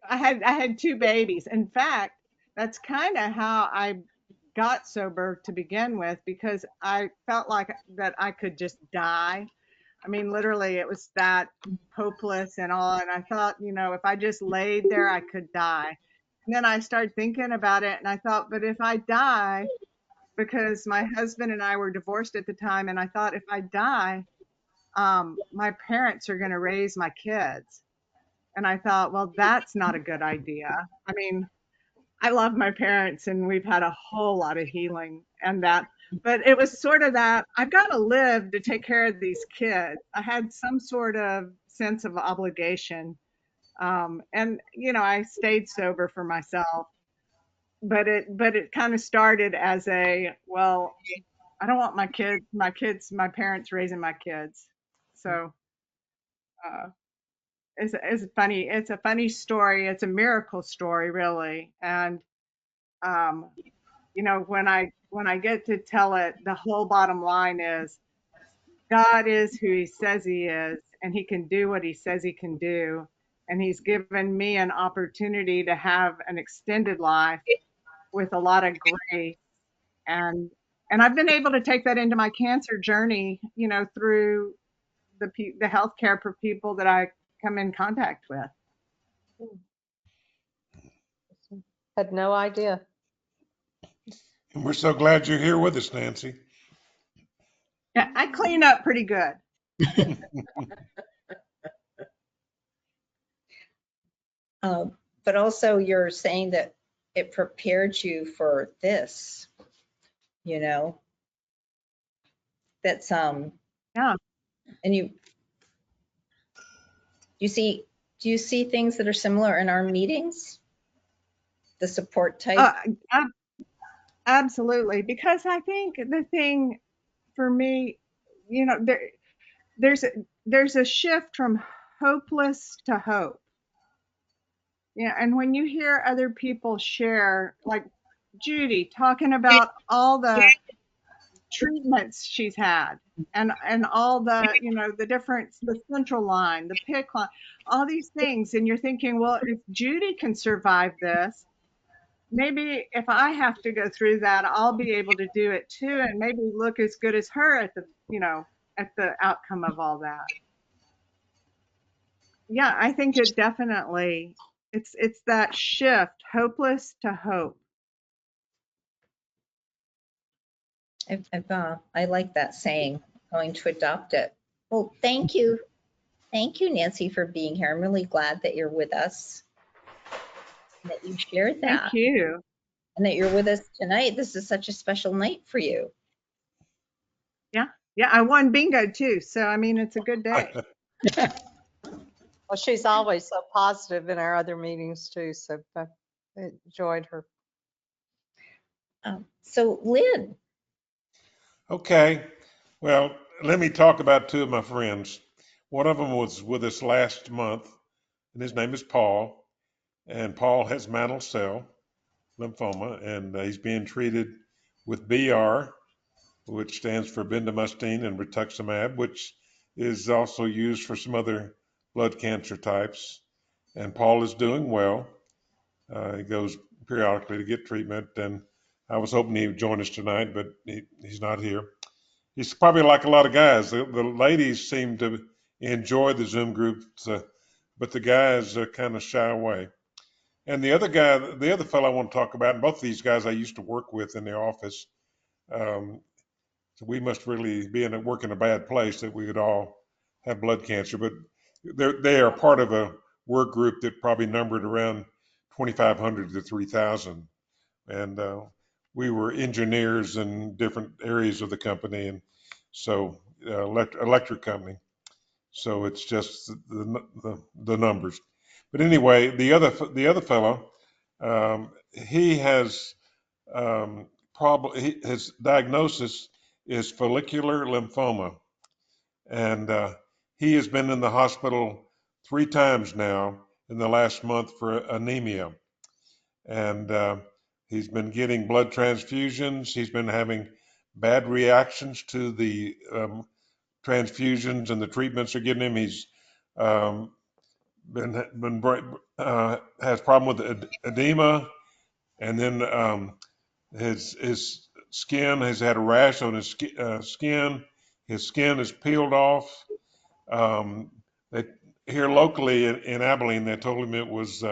I had 2 babies. In fact, that's kind of how I got sober to begin with, because I felt like that I could just die. I mean, literally, it was that hopeless and all. And I thought, if I just laid there, I could die. And then I started thinking about it, and I thought, but if I die, because my husband and I were divorced at the time, and I thought, if I die, my parents are going to raise my kids. And I thought, well, that's not a good idea. I mean, I love my parents and we've had a whole lot of healing and that, but it was sort of that I've got to live to take care of these kids. I had some sort of sense of obligation. And I stayed sober for myself, but it kind of started as well, I don't want my parents raising my kids. So, it's funny. It's a funny story. It's a miracle story, really. And, when I get to tell it, the whole bottom line is God is who he says he is, and he can do what he says he can do. And he's given me an opportunity to have an extended life with a lot of grace. And And I've been able to take that into my cancer journey, through the healthcare for people that I come in contact with. Had no idea. And we're so glad you're here with us, Nancy. Yeah, I clean up pretty good. But also you're saying that it prepared you for this, that's, Yeah. and do you see things that are similar in our meetings? The support type? Absolutely. Because I think the thing for me, there's a shift from hopeless to hope. Yeah, and when you hear other people share, like Judy talking about all the treatments she's had and all the, the central line, the PICC line, all these things, and you're thinking, well, if Judy can survive this, maybe if I have to go through that, I'll be able to do it too, and maybe look as good as her at the outcome of all that. Yeah, I think it definitely, it's that shift, hopeless to hope. I like that saying. I'm going to adopt it. Well, thank you. Thank you, Nancy, for being here. I'm really glad that you're with us, and that you shared that. Thank you. And that you're with us tonight. This is such a special night for you. Yeah, I won bingo too. So, I mean, it's a good day. Well, she's always so positive in our other meetings too, so I enjoyed her. So, Lynn. Okay. Well, let me talk about two of my friends. One of them was with us last month, and his name is Paul. And Paul has mantle cell lymphoma, and he's being treated with BR, which stands for bendamustine and rituximab, which is also used for some other blood cancer types. And Paul is doing well. He goes periodically to get treatment, and I was hoping he would join us tonight, but he's not here. He's probably like a lot of guys. The ladies seem to enjoy the Zoom groups, but the guys kind of shy away. And the other fellow I want to talk about, and both of these guys I used to work with in the office. So we must really be work in a bad place that we would all have blood cancer. But they are part of a work group that probably numbered around 2,500 to 3,000. And we were engineers in different areas of the company, and so electric company. So it's just the numbers. But anyway, the other fellow, he has his diagnosis is follicular lymphoma, and he has been in the hospital 3 times now in the last month for anemia, and he's been getting blood transfusions. He's been having bad reactions to the transfusions and the treatments they're giving him. He's has problem with edema, and then his skin has had a rash on his skin. His skin is peeled off. Here locally in Abilene, they told him it was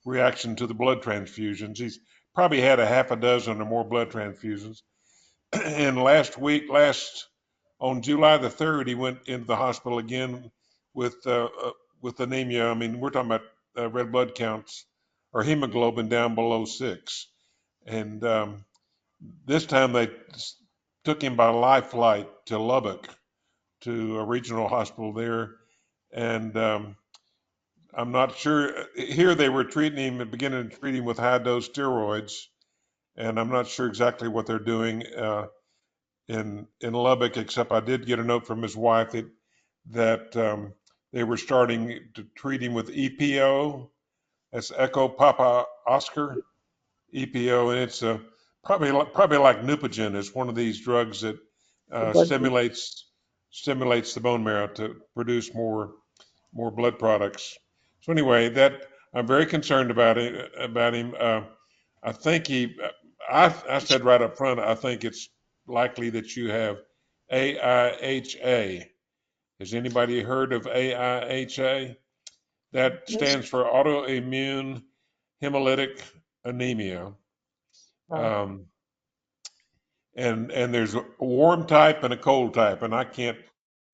reaction to the blood transfusions. He's probably had a half a dozen or more blood transfusions. And on July the 3rd, he went into the hospital again with anemia. I mean, we're talking about red blood counts or hemoglobin down below 6. And this time they took him by life flight to Lubbock, to a regional hospital there. And I'm not sure. Here they were beginning to treat him with high dose steroids. And I'm not sure exactly what they're doing in Lubbock, except I did get a note from his wife that they were starting to treat him with EPO. That's Echo Papa Oscar, EPO, and it's probably like Neupogen. It's one of these drugs that stimulates the bone marrow to produce more blood products. So anyway, that I'm very concerned about him. I think I said right up front, I think it's likely that you have AIHA. Has anybody heard of AIHA? That stands for autoimmune hemolytic anemia. And there's a warm type and a cold type, and I can't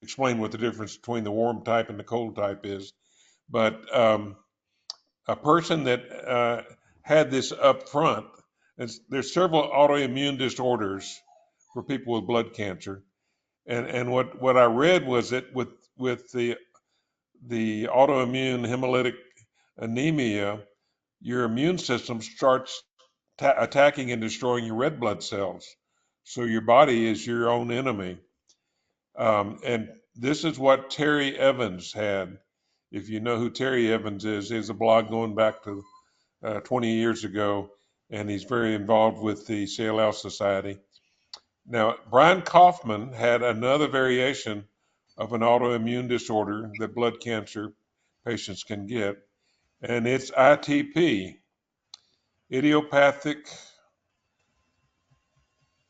explain what the difference between the warm type and the cold type is, but a person that had this up front, there's several autoimmune disorders for people with blood cancer, and what I read was that with the autoimmune hemolytic anemia, your immune system starts attacking and destroying your red blood cells. So your body is your own enemy. And this is what Terry Evans had. If you know who Terry Evans is, he has a blog going back to 20 years ago, and he's very involved with the CLL Society. Now, Brian Kaufman had another variation of an autoimmune disorder that blood cancer patients can get, and it's ITP, idiopathic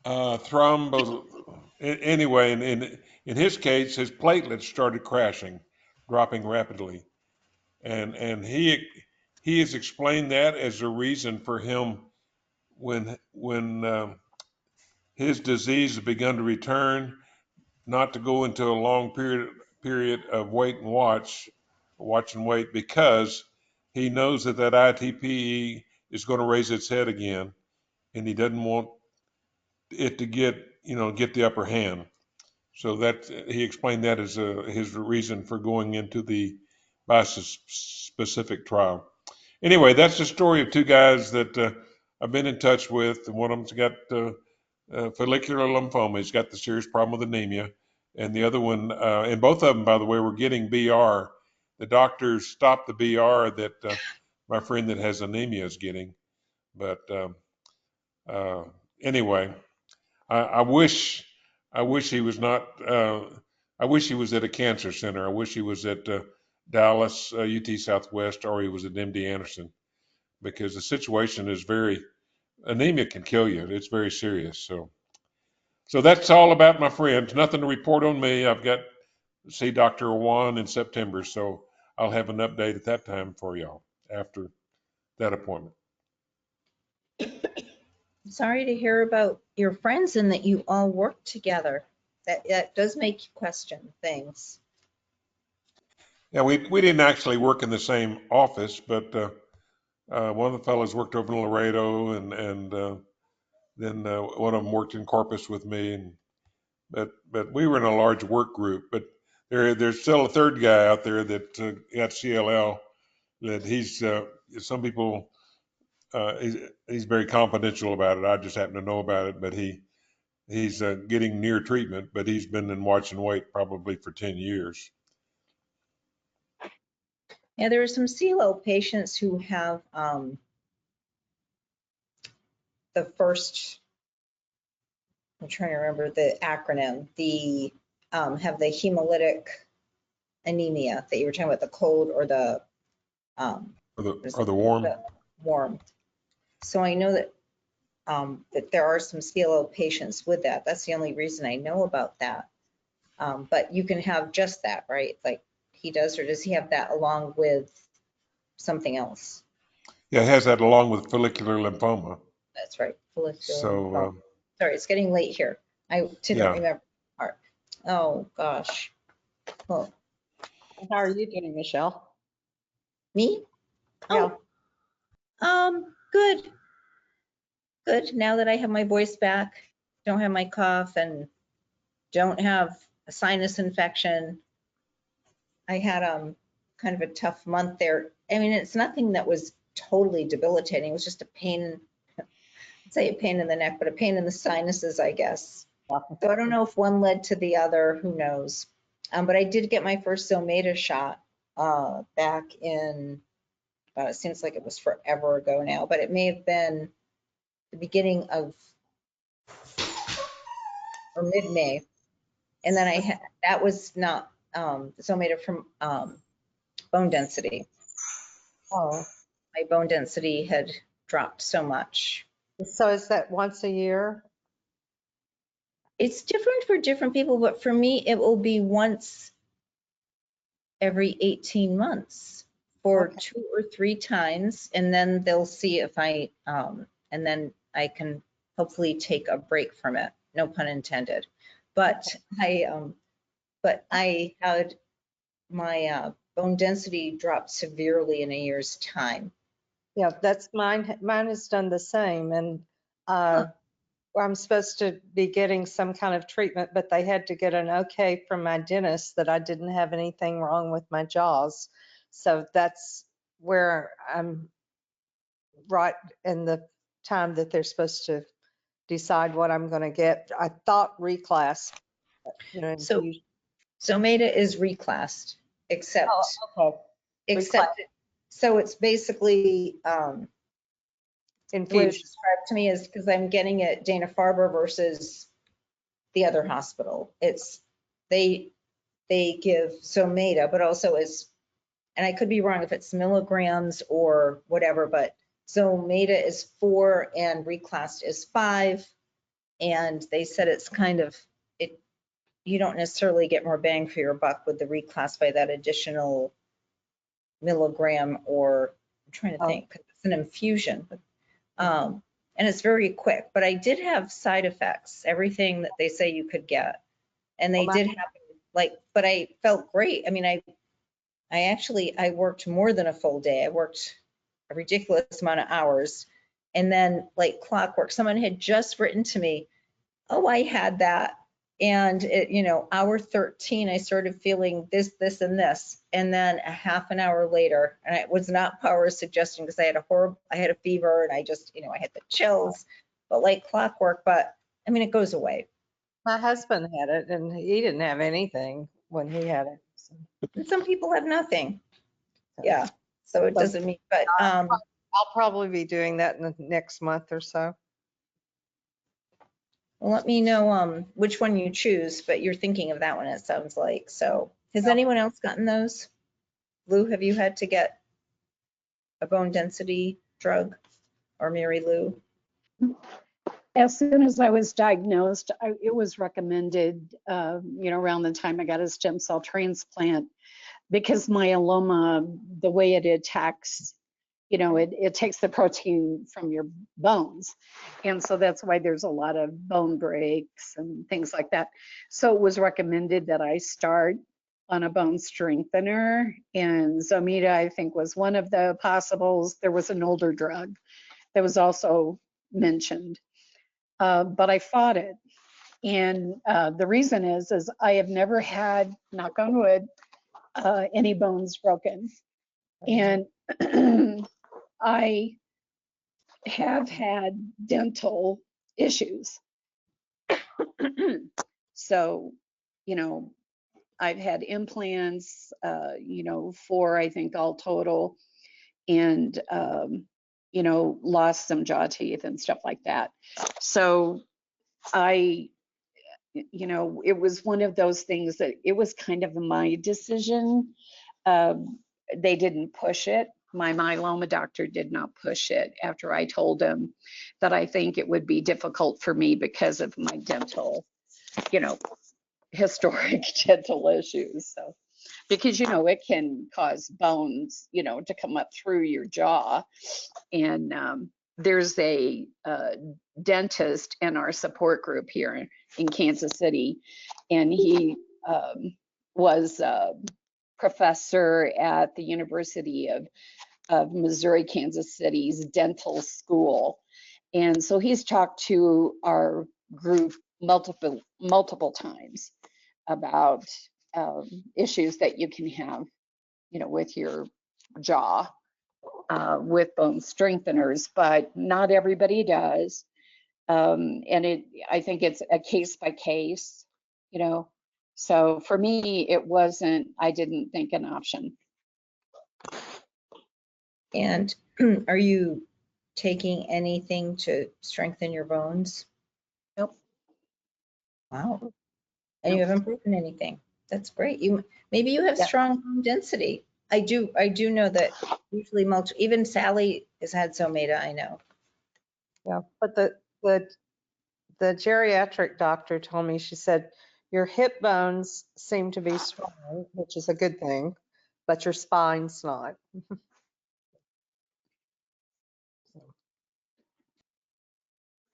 thrombo. Anyway, in his case, his platelets started crashing, dropping rapidly, and he has explained that as a reason for him when his disease has begun to return, not to go into a long period of wait and watch and wait, because he knows that ITP is going to raise its head again, and he doesn't want it to get the upper hand. So that he explained that as his reason for going into the bispecific trial. Anyway, that's the story of two guys that I've been in touch with. One of them's got follicular lymphoma. He's got the serious problem with anemia. And the other one, and both of them, by the way, were getting BR. The doctors stopped the BR that my friend that has anemia is getting. But anyway, I wish he was not. I wish he was at a cancer center. I wish he was at Dallas, UT Southwest, or he was at MD Anderson, because the situation is anemia can kill you. It's very serious. So that's all about my friends. Nothing to report on me. I've got to see Dr. Wan in September, so I'll have an update at that time for y'all after that appointment. Sorry to hear about your friends and that you all work together. That does make you question things. Yeah, we didn't actually work in the same office, but one of the fellows worked over in Laredo, and then one of them worked in Corpus with me. But we were in a large work group. But there's still a third guy out there that got CLL. That he's some people he's very confidential about it. I just happen to know about it. But he's getting near treatment. But he's been in watch and wait probably for 10 years. Yeah, there are some CLL patients who have the first, I'm trying to remember the acronym, have the hemolytic anemia that you were talking about, the cold or the warm. The warm. So I know that that there are some CLL patients with that. That's the only reason I know about that. But you can have just that, right? Like he does, or does he have that along with something else? Yeah, he has that along with follicular lymphoma. That's right, follicular lymphoma. Sorry, it's getting late here. I didn't remember. Oh gosh. Well, How are you doing, Michelle? me? Yeah. Oh, good. Good. Now that I have my voice back, don't have my cough, and don't have a sinus infection. I had kind of a tough month there. I mean, it's nothing that was totally debilitating. It was just a pain, I'd say a pain in the neck, but a pain in the sinuses, I guess. So I don't know if one led to the other, who knows. But I did get my first Zometa shot back in, it seems like it was forever ago now, but it may have been the beginning of, or mid-May. And then that was not Zometa from bone density. Oh. My bone density had dropped so much. So is that once a year? It's different for different people, but for me, it will be once every 18 months for Okay. 2 or 3 times. And then they'll see if and then I can hopefully take a break from it. No pun intended. But I had my bone density drop severely in a year's time. Yeah, that's mine. Mine has done the same. And I'm supposed to be getting some kind of treatment, but they had to get an okay from my dentist that I didn't have anything wrong with my jaws. So that's where I'm right in the time that they're supposed to decide what I'm going to get. I thought reclass, you know, So infusion. Zometa is reclassed, except Oh, okay. so it's basically the way it's Infusion. described to me is because I'm getting it Dana-Farber versus the other hospital. It's they give Zometa, but also and I could be wrong if it's milligrams or whatever, but Zometa is 4 and reclassed is 5. And they said it's kind of, you don't necessarily get more bang for your buck with the reclass by that additional milligram, or I'm trying to think, 'cause it's an infusion. And it's very quick, but I did have side effects, everything that they say you could get. And they did happen, but I felt great. I mean, I worked more than a full day. I worked a ridiculous amount of hours. And then like clockwork, someone had just written to me, oh, I had that. And hour 13, I started feeling this, and this. And then a half an hour later, and it was not power suggestion because I had a fever and I just, I had the chills, but like clockwork, but I mean, it goes away. My husband had it and he didn't have anything when he had it. So. And some people have nothing. Yeah. So it doesn't mean, but I'll probably be doing that in the next month or so. well, let me know which one you choose, but you're thinking of that one, it sounds like. So has anyone else gotten those? Lou, have you had to get a bone density drug, or Mary Lou? As soon as I was diagnosed, it was recommended, around the time I got a stem cell transplant, because myeloma, the way it attacks, it takes the protein from your bones. And so that's why there's a lot of bone breaks and things like that. So it was recommended that I start on a bone strengthener, and Zometa, I think, was one of the possibles. There was an older drug that was also mentioned. But I fought it. And the reason is I have never had, knock on wood, any bones broken. And I have had dental issues. So, I've had implants, 4, I think, all total, and, lost some jaw teeth and stuff like that. So it was one of those things that it was kind of my decision. They didn't push it. My myeloma doctor did not push it after I told him that I think it would be difficult for me because of my dental, historic dental issues. So, because, it can cause bones, to come up through your jaw. And there's a dentist in our support group here in Kansas City, and he was a professor at the University of Missouri, Kansas City's dental school. And so he's talked to our group multiple times about issues that you can have, with your jaw with bone strengtheners, but not everybody does. And I think it's a case by case, So for me, I didn't think an option. And are you taking anything to strengthen your bones? Nope. Wow. And you haven't broken anything. That's great. Maybe you have strong bone density. I do know that usually even Sally has had Zometa, I know. Yeah, but the geriatric doctor told me, she said, your hip bones seem to be strong, which is a good thing, but your spine's not.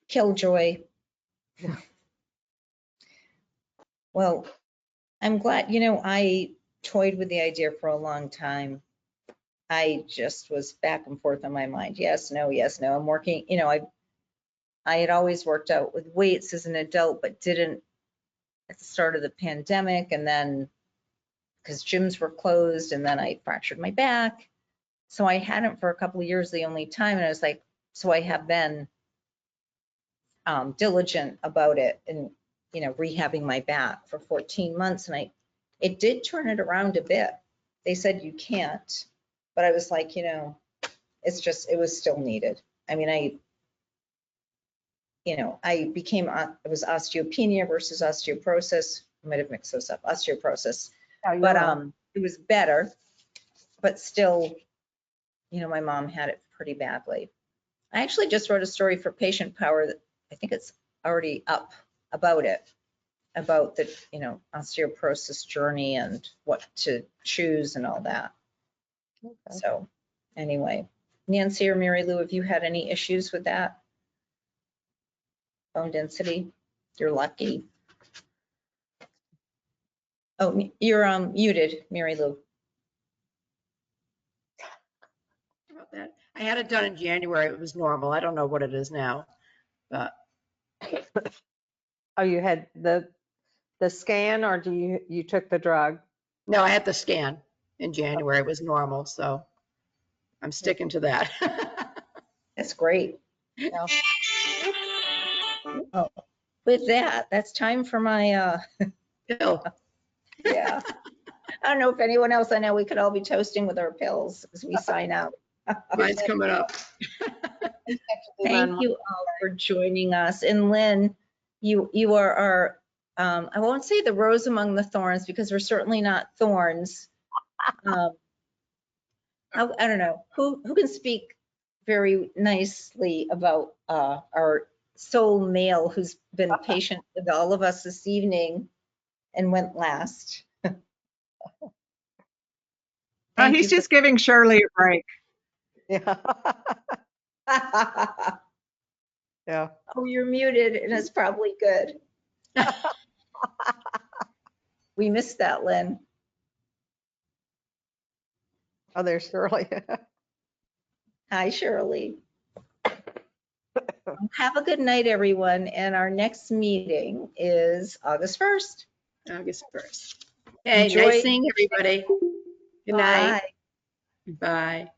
Killjoy. Well, I'm glad, I toyed with the idea for a long time. I just was back and forth on my mind. Yes, no, yes, no. I'm working, I had always worked out with weights as an adult, but didn't at the start of the pandemic. And then because gyms were closed, and then I fractured my back. So I hadn't for a couple of years, the only time. And I was like, so I have been diligent about it and, rehabbing my back for 14 months. And it did turn it around a bit. They said you can't, but I was like, it was still needed. I mean, it was osteopenia versus osteoporosis. I might have mixed those up, osteoporosis. But it was better, but still, my mom had it pretty badly. I actually just wrote a story for Patient Power that I think it's already up about the, osteoporosis journey and what to choose and all that. Okay. So anyway, Nancy or Mary Lou, have you had any issues with that? Bone density? You're lucky. Oh, you're muted, Mary Lou. About that. I had it done in January. It was normal. I don't know what it is now, but. Oh, you had the scan, or you took the drug? No, I had the scan in January. It was normal, so I'm sticking to that. That's great. Yeah. Oh, with that, that's time for my pill. Yeah. I don't know if anyone else, I know we could all be toasting with our pills as we sign out. Mine's coming up. Thank you all for joining us. And Lynn, you are our, I won't say the rose among the thorns, because we're certainly not thorns. I don't know, who can speak very nicely about our sole male who's been patient with all of us this evening and went last. He's just giving Shirley a break. Yeah. Yeah. Oh, you're muted, and it's probably good. We missed that, Lynn. Oh, there's Shirley. Hi, Shirley. Have a good night, everyone. And our next meeting is August 1st. August 1st. Okay, nice seeing everybody. Good night. Bye. Bye.